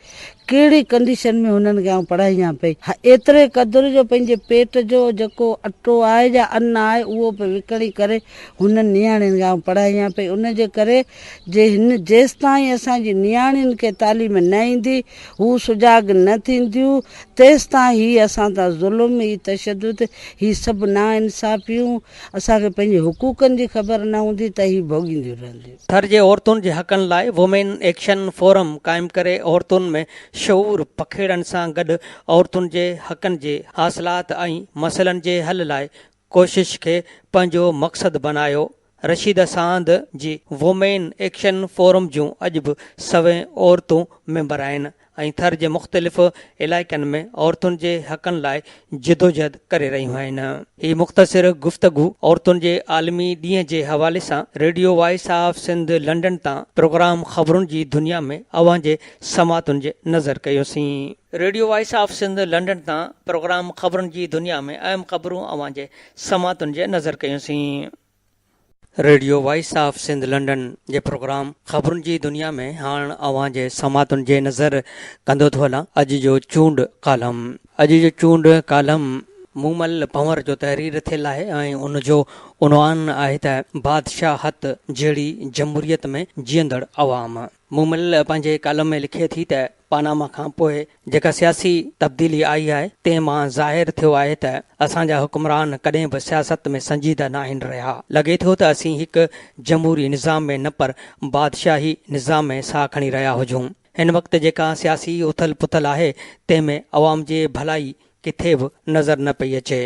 कहिड़ी कंडीशन में हुननि खे आउं पढ़ायां पई। एतिरे क़दुरु जो पंहिंजे पेट जो जेको अटो आहे या अन्न आहे उहो बि विकिणी करे हुननि नियाणियुनि खे आउं पढ़ायां पई। उनजे करे जेसि ताईं असांजी नियाणियुनि खे तालीम न ईंदी, हू सुजाग न थींदियूं, तेसि ताईं हीअ असां सां ज़ुल्म, हीअ तशदुद, हीअ सभु नाइंसाफ़ियूं, असांखे पंहिंजे हुकूकनि जी ख़बर न हूंदी त हीअ भोॻींदियूं रहंदियूं। थर जे औरतुनि जे हक़नि लाइ वुमेन एक्शन फोरम क़ाइमु करे औरतुनि में शऊर पखेड़ण सां गॾु औरतुनि जे हक़नि जे हासिलात ऐं मसइलनि जे हल लाइ कोशिश खे पंहिंजो मक़सदु बनायो। रशीद सांद जी वुमेन एक्शन फोरम जूं अॼु बि 100 औरतूं मेंबर आहिनि ऐं थर जे मुख़्तलिफ़ इलाइक़नि में औरतुनि जे हक़नि लाइ जिदोजहद करे रहियूं आहिनि। हीअ मुख़्तसिर गुफ़्तगू औरतुनि जे आलमी ॾींहं जे हवाले सां radio voice of Sindh London तां प्रोग्राम ख़बरुनि जी दुनिया में अवां जे समातुनि जे नज़र कयोसीं। Radio voice of Sindh London तां प्रोग्राम ख़बरुनि जी दुनिया में अहम ख़बरूं अवां जे समातुनि जे नज़र कयोसीं। Radio voice of Sindh London जे प्रोग्राम ख़बरुनि जी दुनिया में हाणे अवां जे समातुनि जे नज़र कंदो थो हलां अॼु जो चूंड कालम। अॼु जो चूंड कालम मूमल पंवर जो तहरीर थियल आहे ऐं उनजो उनवान आहे त बादशाहत जहिड़ी जमहूरियत में जीअंदड़ अवाम। मूमल पंहिंजे कालम में लिखे थी त पानामा खां पोइ जेका सियासी तब्दीली आई आहे तंहिं मां ज़ाहिर थियो आहे त असांजा हुकुमरान कॾहिं बि सियासत में संजीदा न आहिनि रहिया। लॻे थो त असीं हिकु जमहूरी निज़ाम में न पर बादशाही निज़ाम में साह खणी रहिया हुजूं। हिन वक़्तु जेका सियासी उथल पुथल आहे तंहिंमें अवाम जे भलाई किथे बि नज़र न पई अचे।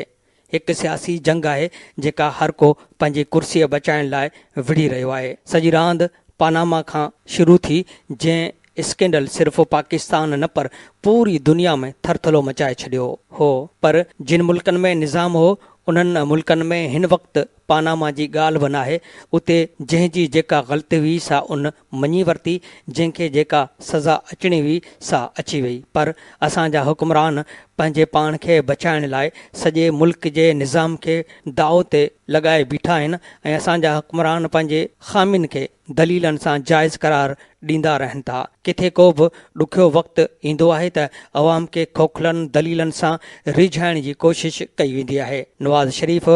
हिकु सियासी जंग आहे जेका हर को पंहिंजी कुर्सीअ बचाइण लाइ विढ़ी रहियो आहे। सॼी रांदि पानामा खां शुरू थी, जंहिं स्कैंडल सिर्फ़ पाकिस्तान न पर पूरी दुनिया में थरथलो मचाए छॾियो हो। पर जिन मुल्कनि में निज़ाम हो उन्हनि मुल्कनि में हिन वक़्तु पानामा जी ॻाल्हि बि नाहे। उते जंहिंजी जेका ग़लती हुई सा उन मञी वरिती, जंहिंखे जेका सज़ा अचणी हुई सा अची वई। पर असांजा हुकुमरान पंहिंजे पाण खे बचाइण लाइ सॼे मुल्क जे निज़ाम खे दाव ते लॻाए बीठा आहिनि ऐं असांजा हुकुमरान पंहिंजे ख़ामियुनि खे दलीलनि सां जाइज़ करार ॾींदा रहनि था। किथे को बि ॾुखियो वक़्तु ईंदो आहे त अवाम खे खोखलनि दलीलनि सां रिझाइण जी कोशिश कई वेंदी आहे। नवाज़ शरीफ़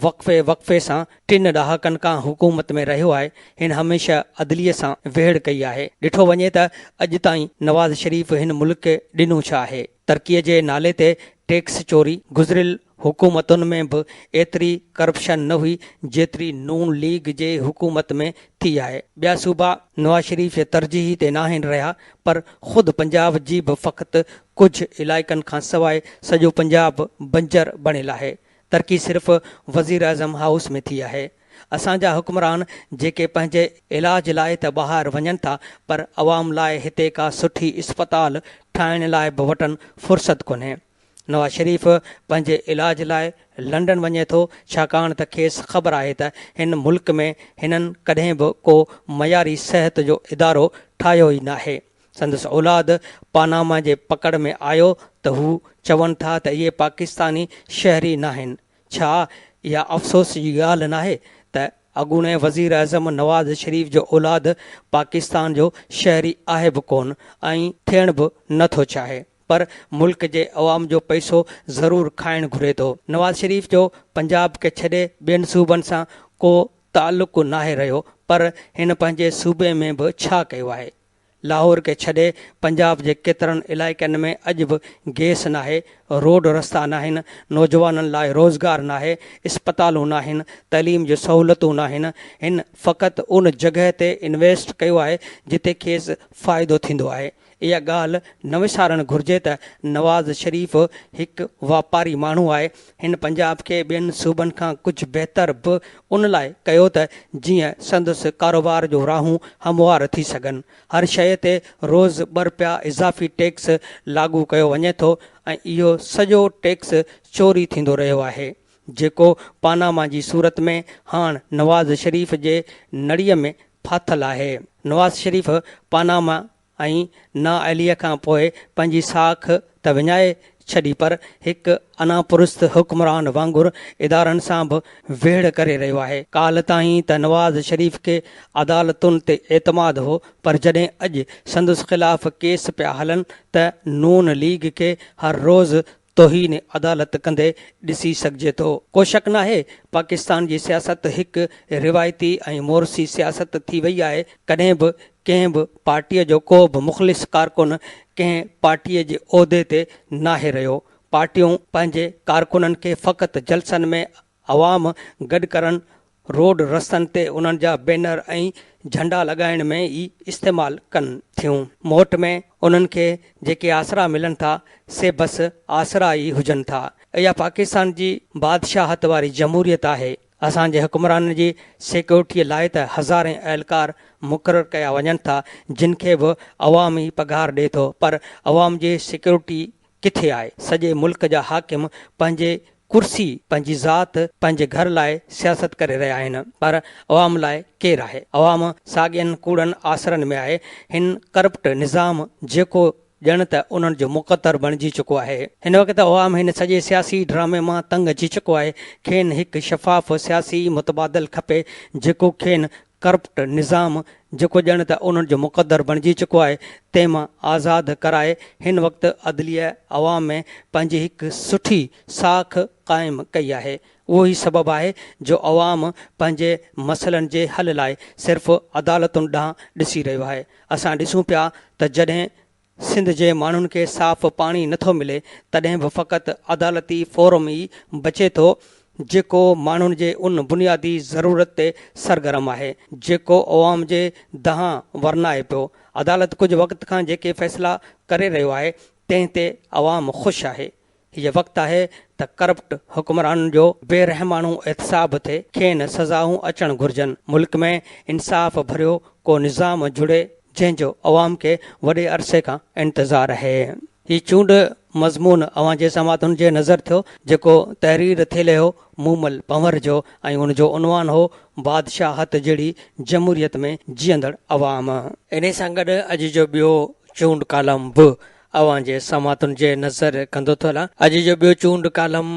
वक़्फ़े सां 3 ॾहाकनि खां हुकूमत में रहियो आहे। हिन हमेशह अदलीअ सां वेड़ कई आहे। ॾिठो वञे त अॼु ताईं नवाज़ शरीफ़ हिन मुल्क खे ॾिनो छा आहे? तरक़ीअ जे नाले ते टैक्स चोरी। गुज़िरियल हुकूमतुनि में बि एतिरी करप्शन न हुई जेतिरी नून लीग जे हुकूमत में थी आहे। ॿिया सूबा नवाज़ शरीफ़ जे तरजीही ते न आहिनि रहिया, पर ख़ुदि पंजाब जी बि फ़क़ति कुझु इलाइक़नि खां सवाइ सॼो पंजाब बंजर बणियल आहे। तरक़ी सिर्फ़ वज़ीर आज़म हाउस में थी आहे। असांजा हुकुमरान जेके पंहिंजे इलाज लाइ त ॿाहिरि वञनि था, पर अवाम लाइ हिते का सुठी इस्पताल ठाहिण लाइ बि वटनि फ़ुर्सत कोन्हे। नवाज़ शरीफ़ पंहिंजे इलाज लाइ लंडन वञे थो, छाकाणि त खेसि ख़बर आहे त हिन मुल्क में हिननि कॾहिं बि को मयारी सिहत जो इदारो ठाहियो ई नाहे। संदसि औलाद पानामा जे पकड़ में आयो त हू चवनि था त इहे पाकिस्तानी शहरी न आहिनि। छा इहा अफ़सोस जी ॻाल्हि नाहे त अॻूणे वज़ीर अज़म नवाज़ शरीफ़ जो औलाद पाकिस्तान जो शहरी आहे बि कोन ऐं थियण बि नथो चाहे, पर मुल्क जे अवाम जो पैसो ज़रूरु खाइणु घुरे थो। नवाज़ शरीफ़ जो पंजाब खे छॾे ॿियनि सूबनि सां को तालुक़ु नाहे रहियो, पर हिन पंहिंजे सूबे में बि छा कयो आहे? लाहौर खे छॾे पंजाब जे केतिरनि इलाइक़नि में अॼु बि गैस नाहे, रोड रस्ता नाहिनि, नौजवाननि लाइ रोज़गार नाहे, इस्पतालूं नाहिनि, तइलीम जूं सहूलियतूं नाहिनि। हिन फ़क़ति उन जॻह ते इन्वेस्ट कयो आहे जिते खेसि फ़ाइदो थींदो आहे। इहा ॻाल्हि न विसारणु घुरिजे त नवाज़ शरीफ़ हिकु वापारी माण्हू आहे। हिन पंजाब खे ॿियनि सूबनि खां कुझु बहितर बि उन लाइ कयो त जीअं संदसि कारोबार जो राहूं हमवार थी सघनि। हर शइ ते रोज़ ₹2 इज़ाफ़ी टैक्स लागू कयो वञे थो ऐं इहो सॼो टैक्स चोरी थींदो रहियो आहे, जेको पानामा जी सूरत में हाणे नवाज़ शरीफ़ जे नड़ीअ में फाथल आहे। नवाज़ शरीफ़ पानामा ऐं नाअहलीअ खां पोइ पंहिंजी साख त विञाए छॾी, पर हिकु अनापुरुस्त हुक्मरान वांगुरु इदारनि सां बि वेड़ करे रहियो आहे। काल्ह ताईं त नवाज़ शरीफ़ खे अदालतुनि ते एतमाद हो, पर जॾहिं अॼु संदसि ख़िलाफ़ केस पिया हलनि त नून लीग खे हर रोज़ तोहीन अदालत कंदे ॾिसी सघिजे थो। को शक नाहे पाकिस्तान जी सियासत हिकु रिवायती ऐं मोरसी सियासत थी वई आहे। कॾहिं बि कंहिं बि पार्टीअ जो को बि मुख़लिस कारकुन कंहिं पार्टीअ जे उहिदे ते नाहे रहियो। पार्टियूं पंहिंजे कारकुननि खे फ़क़ति जलसनि में अवाम गॾु करण, रोड रस्तनि ते उन्हनि जा बैनर ऐं झंडा लॻाइण में ई इस्तेमालु कनि थियूं। मोट में उन्हनि खे जेके आसरा मिलनि था से बसि आसरा ई हुजनि था। इहा पाकिस्तान जी बादशाहत वारी जमहूरियत आहे। असांजे हुक्मराननि जी सिक्योरिटीअ लाइ त हज़ारे अहलकार मुक़ररु कया वञनि था, जिन खे बि अवाम ई पघार ॾिए थो, पर अवाम जी सिक्योरिटी किथे आहे? सॼे मुल्क जा हाकिम पंहिंजे कुर्सी, पंहिंजी ज़ात, पंहिंजे घर लाइ सियासत करे रहिया आहिनि, पर अवाम लाइ केरु आहे? अवाम साॻियनि कूड़नि आसरनि में आहे। हिन करप्ट निज़ाम जेको ॼण त उन्हनि जो मुक़दर बणिजी चुको आहे। हिन वक़्तु अवाम हिन सॼे सियासी ड्रामे मां तंग अची चुको आहे। खेनि हिकु शफ़ाफ़ सियासी मुतबादिल खपे, जेको खेनि करप्ट निज़ाम जेको ॼण त उन्हनि जो मुक़दर बणिजी चुको आहे तंहिंमां आज़ादु कराए। हिन वक़्तु अदलिया अवाम में पंहिंजी हिकु सुठी साख क़ाइमु कई आहे। उहो ई सबबु आहे जो अवाम पंहिंजे मसइलनि जे हल लाइ सिर्फ़ु अदालतुनि ॾांहुं ॾिसी रहियो आहे। असां ॾिसूं पिया त जॾहिं सिंध जे माण्हुनि खे साफ़ पाणी नथो मिले, तॾहिं बि फ़क़ति अदालती फोरम ई बचे थो, जेको माण्हुनि जे उन बुनियादी ज़रूरत ते सरगर्म आहे जेको अवाम जे दहां वरनाए पियो। अदालत कुझु वक़्त खां जेके फ़ैसिला करे रहियो आहे तंहिं ते अवाम ख़ुशि आहे। हीअ वक़्तु आहे त करप्ट हुक्मराननि जो बेरहमानू एहतिसाब थिए, खेनि सज़ाऊं अचणु घुरिजनि। मुल्क में इंसाफ़ भरियो को निज़ाम जुड़े जंहिंजो अवाम खे वॾे अरसे खां इंतज़ारु आहे। हीउ चूंड मज़मून अवां जे समातुनि जे नज़र थियो, जेको तहरीर थियले हो मूमल पंवर जो ऐं उनजो उनवान हो बादशाहत जहिड़ी जमहूरियत में जीअंदड़ अवाम। इन सां गॾु अॼु जो ॿियो चूंड कालम बि अवां जे समातुनि जे नज़र कंदो थो हलां। अॼु जो ॿियो चूंड कालम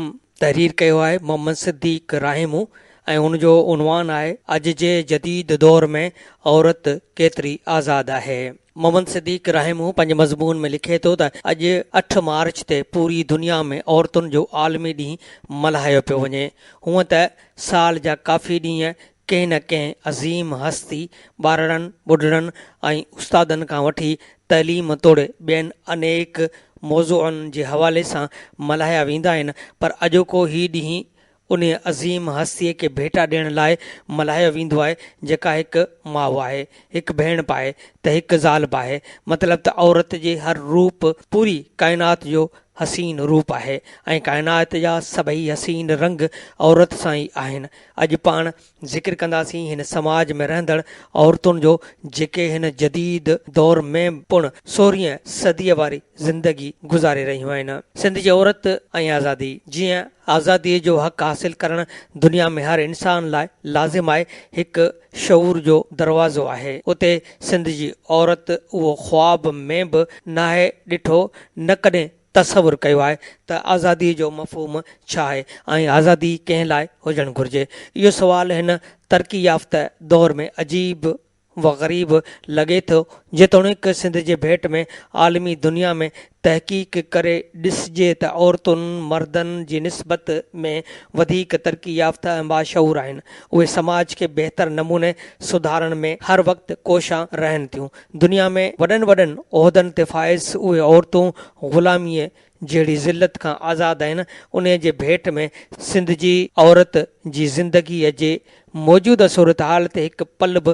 तहरीर कयो आहे मोहम्मद सिद्दीक़ राहिमू ऐं उनजो उनवान आहे अॼु जे जदीद दौर में औरत केतिरी आज़ादु आहे। मोहम्मद सिद्दीक़ राहिमू पंहिंजे मज़मून में लिखे थो त अॼु 8 मार्च ते पूरी दुनिया में औरतुनि जो आलमी ॾींहुं मल्हायो पियो वञे। हूअं त साल जा काफ़ी ॾींहं कंहिं न कंहिं अज़ीम हस्ती ॿारड़नि, ॿुढड़नि ऐं उस्तादनि खां वठी तइलीम तोड़े ॿियनि अनेक मौज़ूअनि जे हवाले सां मल्हाया वेंदा आहिनि, पर अॼोको हीउ ॾींहुं उन अज़ीम हस्तीअ खे भेटा ॾियण लाइ मल्हायो वेंदो आहे, जेका हिकु माउ आहे, हिकु भेण पाए त हिकु ज़ाल पाए। मतिलबु त औरत जे हर रूप पूरी काइनात जो हसीन रूप आहे ऐं काइनात जा सभई हसीन रंग औरत सां ई आहिनि। अॼु पाण ज़िक्र कंदासीं हिन समाज में रहंदड़ औरतुनि जो, जेके हिन जदीद दौर में पिणु 16वीं सदीअ वारी ज़िंदगी गुज़ारे रहियूं आहिनि। सिंध जी औरत ऐं आज़ादी। जीअं आज़ादीअ जो हक़ हासिल करणु दुनिया में हर इंसान लाइ लाज़िम आहे, हिकु शऊर जो दरवाज़ो आहे। उते सिंध जी औरत उहो ख्वाब में बि नाहे ॾिठो, न कॾहिं तसवुरु कयो आहे त आज़ादीअ जो मफ़हूम छा आहे ऐं आज़ादी कंहिं लाइ हुजणु घुरिजे। इहो सुवालु हिन तरक़ी याफ़्ता दौर में अजीब व ग़रीब लॻे थो, जेतोणीकि सिंध जे भेट में आलमी दुनिया में तहक़ीक़ करे ॾिसिजे त औरतुनि मर्दनि जी निस्बत में वधीक तरक़ी याफ़्ता ऐं बाशऊर आहिनि। उहे समाज खे बहितर नमूने सुधारण में हर वक़्तु कोशिश रहनि थियूं। दुनिया में वॾनि वॾनि उहिदनि ते फ़ाइज़ उहे औरतूं ग़ुलामीअ जहिड़ी ज़िल्लत खां आज़ादु आहिनि। उन जे भेट में सिंध जी औरत जी ज़िंदगीअ जे मौजूदा सूरत हाल ते हिकु पल बि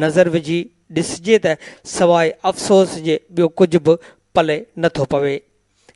नज़र विझी ॾिसिजे त सवाइ अफ़सोस जे ॿियो कुझु बि पले नथो पवे।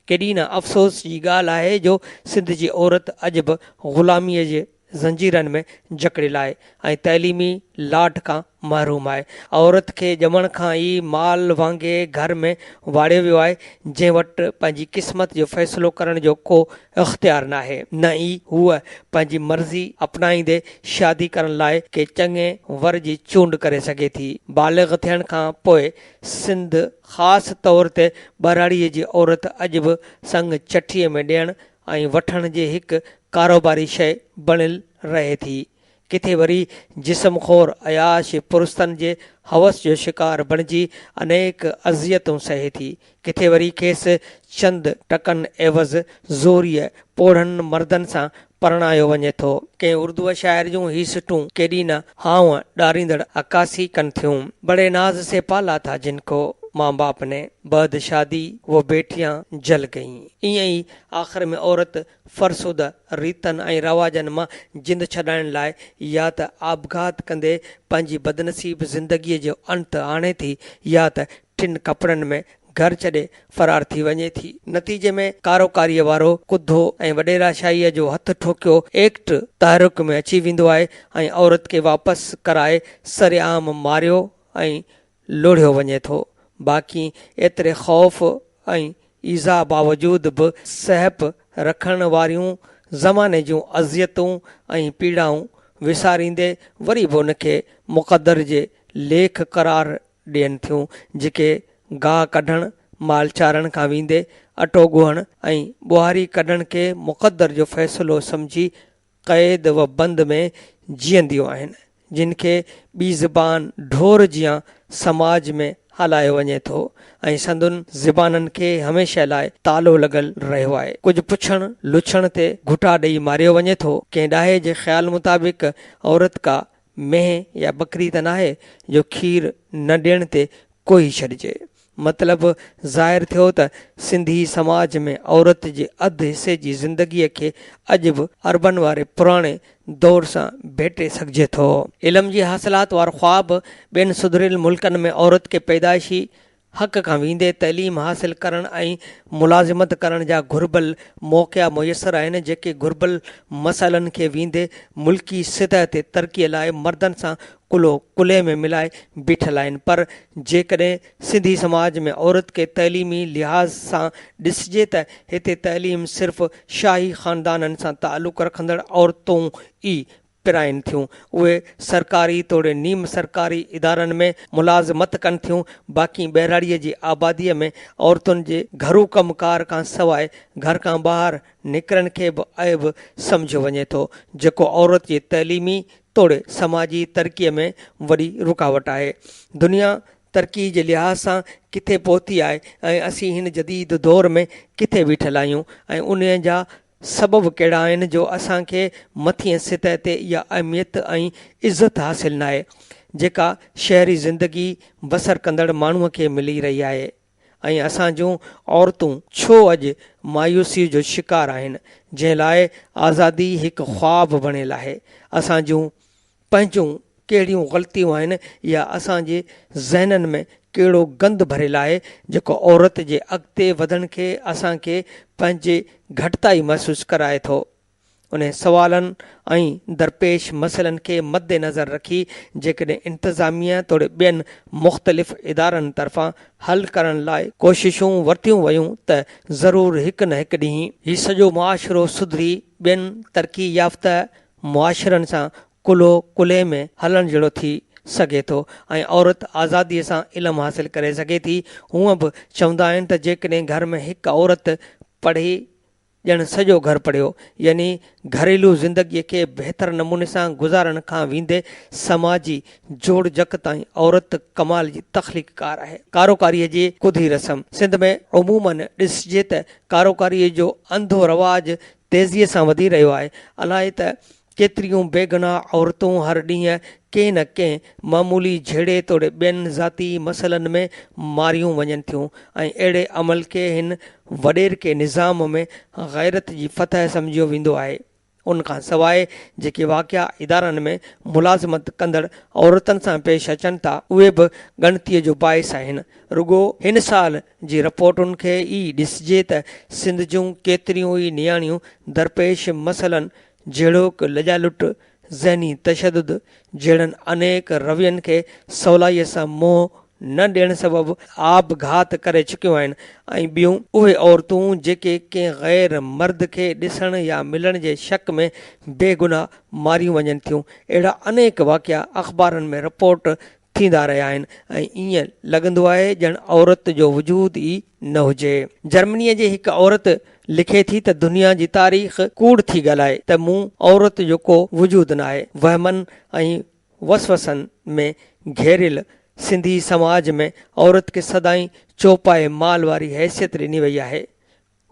केॾी न अफ़सोस जी ॻाल्हि आहे जो सिंध जी औरत अॼु बि ग़ुलामीअ जे ज़ंजीरनि में जकड़ियल आहे ऐं तइलीमी लाड खां महरूम आहे। औरत खे ॼमण खां ई माल वांगुरु घर में वाड़ियो वियो आहे, जंहिं वटि पंहिंजी क़िस्मत जो फ़ैसिलो करण जो को इख़्तियार न आहे, न ई हूअ पंहिंजी मर्ज़ी अपनाईंदे शादी करण लाइ के चङे वर जी चूंड करे सघे थी। बालिग़ थियण खां पोइ सिंध ख़ासि तौर ते ॿराड़ीअ जी औरत अॼु बि संग चठीअ में ॾियण ऐं वठण जे हिकु कारोबारी शइ बणियल रहे थी। किथे वरी जिस्म खोर अयाश पुरुस्तनि जे हवस जो शिकार बणिजी अनेक अज़ियतूं सहे थी। किथे वरी खेसि चंद टकनि एवज़ ज़ोरीअ पोढ़नि मर्दनि सां परणायो वञे थो। कंहिं उर्दूअ शाइर जूं ही सिटूं केॾी न हाव ॾारींदड़ अकासी कनि थियूं। बड़े नाज़ से पाला था जिनको माँ बाप ने, बाद शादी वो बेटियां जल गईं। ईअं ई आख़िर में औरत फ़रसुद रीतनि ऐं रवाजनि मां जिंद छॾाइण लाइ या त आबघात कंदे पंहिंजी बदनसीब ज़िंदगीअ जो अंत आणे थी या त टिन कपिड़नि में घर छॾे फ़रार थी वञे थी। नतीजे में कारोकारीअ वारो कुद्धो ऐं वॾेराशाहीअ जो हथ ठोकियो एक्ट तहरुक में अची वेंदो आहे ऐं औरत खे वापसि कराए सरेआम मारियो ऐं लोढ़ियो वञे थो। बाक़ी एतिरे ख़ौफ़ ऐं ईज़ा बावजूद बि सहप रखण वारियूं ज़माने जूं अज़ियतूं ऐं पीड़ाऊं विसारींदे वरी बि उनखे मुक़दर जे लेख करार ॾियनि थियूं, जेके गाह कढण माल चारण खां वेंदे अटो ॻोहण ऐं ॿुहारी कढण खे मुक़दर जो फ़ैसिलो सम्झी क़ैद व बंद में जीअंदियूं आहिनि, जिन खे ॿी ज़बान ढोर जियां समाज में हलायो वञे थो ऐं संदुनि ज़बाननि खे हमेशह लाइ तालो लॻल रहियो आहे। कुझु पुछण लुछण ते घुटा ॾेई मारियो वञे थो। कंहिं ॾाहे जे ख़्याल मुताबिक़ औरत का मेंह या बकरी त नाहे जो खीर न ॾियण ते कोई छॾिजे। मतिलबु ज़ाहिर थियो त सिंधी समाज में औरत जे अधु हिसे जी ज़िंदगीअ खे अॼु बि अरबन वारे पुराणे दौर सां भेटे सघिजे थो। इल्म जी हासिलात वारो ख़्वाबु ॿियनि सुधरियल मुल्कनि में औरत खे पैदाइशी हक़ खां वेंदे तइलीम हासिल करण ऐं मुलाज़िमत करण जा घुर्बल मौक़िया मुयसरु आहिनि, जेके घुर्बल मसइलनि खे वेंदे मुल्की सतह ते तरक़ीअ लाइ मर्दनि सां कुलो कुले में मिलाए बीठल आहिनि। पर जेकॾहिं सिंधी समाज में औरत खे तइलीमी लिहाज़ सां ॾिसिजे त हिते तइलीम सिर्फ़ु शाही ख़ानदाननि सां तालुक़ रखंदड़ औरतूं ई पिराइनि थियूं। उहे सरकारी तोड़े नीम सरकारी इदारनि में मुलाज़मत कनि थियूं। बाक़ी ॿहिराड़ीअ जी आबादीअ में औरतुनि जे घरू कमकार खां सवाइ घर खां ॿाहिरि निकिरण खे बि ऐब सम्झो वञे थो, जेको औरत जी तइलीमी तोड़े समाजी तरक़ीअ में वॾी रुकावट आहे। दुनिया तरक़ी जे लिहाज़ सां किथे पहुती आहे ऐं असीं हिन जदीद दौर में किथे बीठल आहियूं ऐं उन जा सबब कहिड़ा आहिनि जो असांखे मथिएं सतह ते इहा अहमियत ऐं इज़त हासिल न आहे जेका शहरी ज़िंदगी बसर कंदड़ माण्हूअ खे मिली रही आहे। ऐं असां जूं औरतूं छो अॼु मायूसी जो शिकार आहिनि, जंहिं लाइ आज़ादी हिकु ख़्वाबु बणियल आहे। असां जूं पंहिंजूं कहिड़ियूं ग़लतियूं आहिनि या असांजे ज़हननि में कहिड़ो गंद भरियलु आहे जेको औरत जे अॻिते वधण खे असांखे पंहिंजे घटिताई महसूसु कराए थो। उन सवालनि ऐं दरपेश मसइलनि खे मदे नज़र रखी जेकॾहिं इंतिज़ामिया तोड़े ॿियनि मुख़्तलिफ़ इदारनि तरफ़ां हल करण लाइ कोशिशूं वरितियूं वयूं त ज़रूरु हिकु न हिकु ॾींहुं हीउ सॼो मुआशिरो सुधरी ॿियनि तरक़ी याफ़्ता मुआशिरनि सां कुलो कुले में हलण जहिड़ो थी सघे थो ऐं औरत आज़ादीअ सां इल्मु हासिल करे सघे थी। हूअं बि चवंदा आहिनि त जेकॾहिं घर में हिकु औरत पढ़ी ॼण सॼो घर पढ़ियो, यानी घरेलू ज़िंदगीअ खे बहितर नमूने सां गुज़ारण खां वेंदे समाजी जोड़ जक ताईं औरत कमाल जी तख़लीक़कार आहे। कारोकारीअ जी कुधी रस्म सिंध में अमूमन ॾिसिजे त कारोकारीअ जो अंधो रवाज तेज़ीअ सां वधी रहियो आहे। अलाए त केतिरियूं बेगुनाह औरतूं हर ॾींहुं कंहिं न कंहिं मामूली झेड़े तोड़े ॿियनि ज़ाती मसइलनि में मारियूं वञनि थियूं ऐं अहिड़े अमल खे हिन वॾेर के निज़ाम में ग़ैरत जी फतह सम्झियो वेंदो आहे। उन खां सवाइ जेके वाक़िया इदारनि में मुलाज़मत कंदड़ औरतुनि सां पेश अचनि था उहे बि ॻणतीअ जो बाइस आहिनि। रुगो हिन साल जी रिपोर्टुनि खे ई ॾिसिजे त सिंध जूं केतिरियूं ई नियाणियूं दरपेश मसइलनि जहिड़ोक लॼालुट, ज़हनी तशदुद जहिड़नि अनेक रवियनि खे सवलाईअ सां मोह न ॾियण सबबि आपघात करे चुकियूं आहिनि ऐं ॿियूं उहे औरतूं जेके कंहिं ग़ैर मर्द खे ॾिसण या मिलण जे शक में बेगुनाह मारियूं वञनि थियूं। अहिड़ा अनेक वाक़िया अख़बारनि में रिपोर्ट थींदा रहिया आहिनि ऐं ईअं लॻंदो आहे ॼण औरत जो वजूद ई न हुजे। जर्मनीअ जी हिकु औरत लिखे थी त दुनिया जी तारीख़ कूड़ थी ॻाल्हाए त मूं औरत जो को वजूद न आहे। वहमनि ऐं वसवसनि में घेरियल सिंधी समाज में औरत खे सदाईं चौपाए माल वारी हैसियत ॾिनी वई आहे।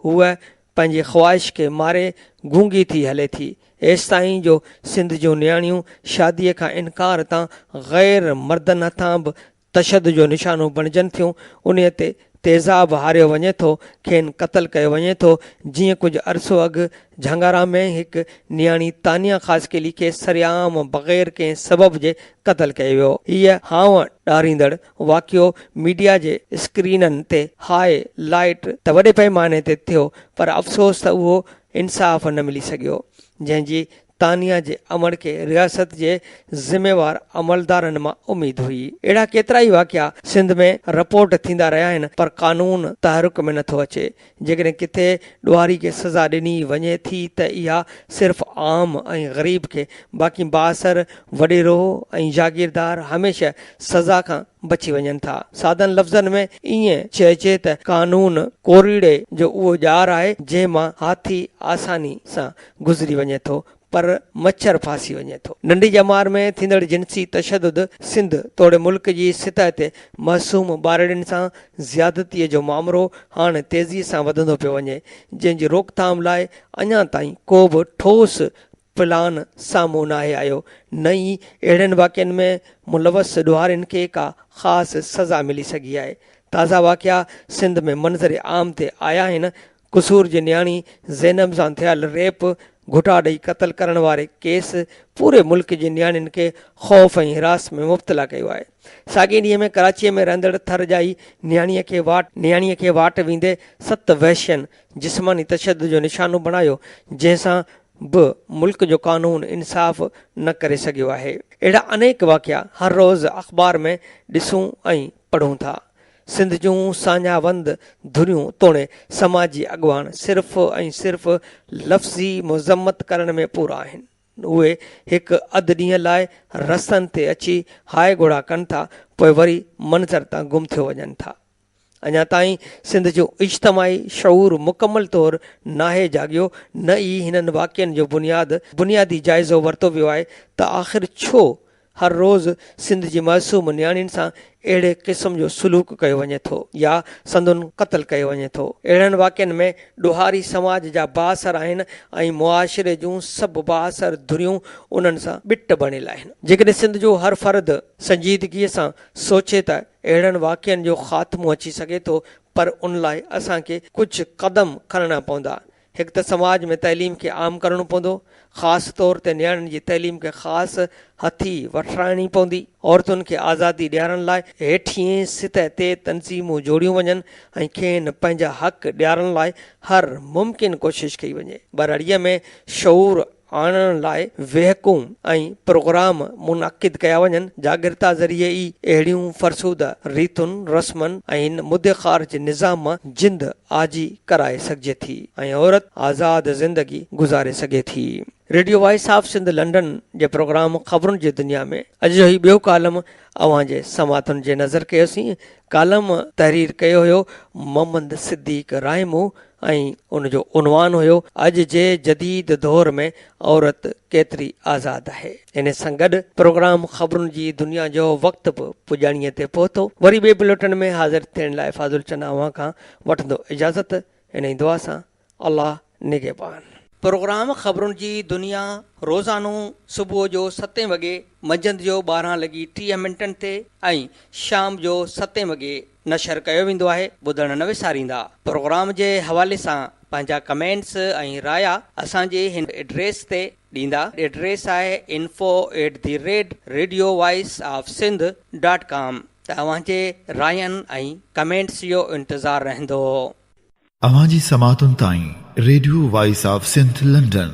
हूअ पंहिंजी ख़्वाहिश खे मारे गूंगी थी हले थी। एसि ताईं जो सिंध जूं नियाणियूं शादीअ खां इनकार तां ग़ैर मर्दनि हथां बि तशद जो निशानो बणिजनि थियूं। उन ते तेज़ाब हारियो वञे थो, खेनि क़तल कयो वञे थो। जीअं कुझु अरसो अॻु झंगारा में हिकु नियाणी तानिया ख़ासकेली खे सरियाम बग़ैर कंहिं सबब जे क़तल कयो वियो। हीअ हांव ॾारींदड़ वाक़ियो मीडिया जे स्क्रीननि ते हाई लाइट त वॾे पैमाने ते थियो, पर अफ़सोस त उहो इंसाफ़ न मिली सघियो जंहिंजी तानिया जे अमल खे रियासत जे ज़िम्मेवार अमलदारनि मां उमीद हुई। अहिड़ा केतिरा ई वाक़िया सिंध में रिपोर्ट थींदा रहिया आहिनि, पर कानून तहरुक में नथो अचे। जेकॾहिं किथे ॾुहारी खे सज़ा ॾिनी वञे थी त इहा सिर्फ़ु आम ऐं ग़रीब खे, बाक़ी बासर वॾेरो ऐं जागीरदार हमेशह सज़ा खां बची वञनि था। सादनि लफ़्ज़नि में ईअं चइजे त कानून कोरीड़े जो उहो ॼार आहे जंहिं मां हाथी आसानी सां गुज़री वञे थो पर मच्छर फासी वञे थो। नंढी ॼमार में थींदड़ जिनसी तशदुद सिंध तोड़े मुल्क जी सतह ते मासूम ॿारड़ियुनि सां ज़्यादतीअ जो मामिलो हाणे तेज़ीअ सां वधंदो पियो वञे, जंहिंजी रोकथाम लाइ अञा ताईं को बि ठोस प्लान साम्हूं न आहे आयो। न ई अहिड़नि वाक़िअनि में मुलवस ॾुहारियुनि खे का ख़ासि सज़ा मिली सघी आहे। ताज़ा वाक़िया सिंध में मंज़र आम ते आया आहिनि। कसूर जी नियाणी ज़ैनब सां थियल रेप, घुटा ॾेई क़तल करण वारे केस पूरे मुल्क जी नियाणियुनि खे ख़ौफ़ ऐं हिरास में मुब्तला कयो आहे। साॻिए ॾींहं में कराचीअ में रहंदड़ थरजाई नियाणीअ खे वाट वेंदे 7 वहशियनि जिस्मानी तशदुद जो निशानो बणायो, जंहिंसां बि मुल्क जो कानून इंसाफ़ न करे सघियो आहे। अहिड़ा अनेक वाक़िया हर रोज़ अख़बार में ॾिसूं ऐं पढ़ूं था। सिंध जूं साञावंद धुरियूं तोड़े समाजी अॻुवान सिर्फ़ ऐं सिर्फ़ लफ़्ज़ी मुज़म्मत करण में पूरा आहिनि। उहे हिकु अधु ॾींहं लाइ रस्तनि ते अची हाय घोड़ा कनि था, पोइ वरी मंज़र तां गुम थियो वञनि था। अञा ताईं सिंध जो इज्तमाही शऊर मुकमल तौरु नाहे जाॻियो, न ई हिननि वाक़िअनि जो बुनियादी जाइज़ो वरितो वियो आहे त आख़िर छो हर रोज़ सिंध जी मासूम नियाणियुनि सां अहिड़े क़िस्म जो सलूक कयो वञे थो या संदुनि क़तल कयो वञे थो। अहिड़नि वाक़िअनि में ॾुहारी समाज जा बासर आहिनि ऐं मुआशिरे जूं सभु बासर धुरियूं उन्हनि सां ॿिट बणियल आहिनि। जेकॾहिं सिंध जो हर फ़र्द संजीदगीअ सां सोचे त अहिड़नि वाक़िअनि जो ख़ात्मो अची सघे थो, पर उन लाइ असांखे कुझु क़दम खणणा पवंदा। हिकु त समाज में तइलीम खे आम करणो पवंदो, ख़ासि तौर ते नियाणियुनि जी तइलीम खे ख़ासि हथी वठाइणी पवंदी। औरतुनि खे आज़ादी ॾियारण लाइ हेठिएं सतह ते तनज़ीमूं जोड़ियूं वञनि ऐं खेनि पंहिंजा हक़ ॾियारण लाइ हर मुमकिन कोशिशि कई वञे। बरड़ीअ में शऊर आणण लाइ वेहकूं ऐं प्रोग्राम मुनक़िद कया वञनि। जागृता ज़रिए ई अहिड़ियूं फ़रसूदा रीतुनि रस्मनि ऐं हिन मुदख़ार जे निज़ाम मां जिंद आजी कराए सघिजे थी ऐं औरत आज़ाद ज़िंदगी गुज़ारे सघे थी। Radio voice of Sindh London जे प्रोग्राम ख़बरुनि जी दुनिया में अॼु जो ही ॿियो कालम अव्हां जे समातुनि जे नज़र कयोसीं। कालम तहरीर कयो हुयो मोहम्मद सिद्दीक़ रायमू। ऐं उनजो उनवान हुयो अॼु जे जदीद दौर में औरत केतिरी आज़ाद आहे। इन सां गॾु प्रोग्राम ख़बरुनि जी दुनिया जो वक़्तु बि पुॼाणीअ ते पहुतो। वरी ॿिए बुलेटिन में हाज़िर थियण लाइ फाज़ुल चंदा अव्हां खां वठंदो इजाज़त। इन ई दुआ सां अल्लाह निगहबान। प्रोग्राम ख़बरुनि जी दुनिया रोज़ानो सुबुह जो 7 वॻे, मंझंदि जो 12:30 ते ऐं शाम जो 7 वॻे नशर कयो वेंदो आहे। ॿुधण न विसारींदा। प्रोग्राम जे हवाले सां पंहिंजा कमेंट्स ऐं राया असांजे हिन एड्रेस ते ॾींदा। एड्रेस आहे info@radiovoiceofsindh.com। तव्हांजे रायनि ऐं कमेंट्स जो इंतज़ारु रहंदो। अवां जी समातुनि ताईं radio voice of Sindh London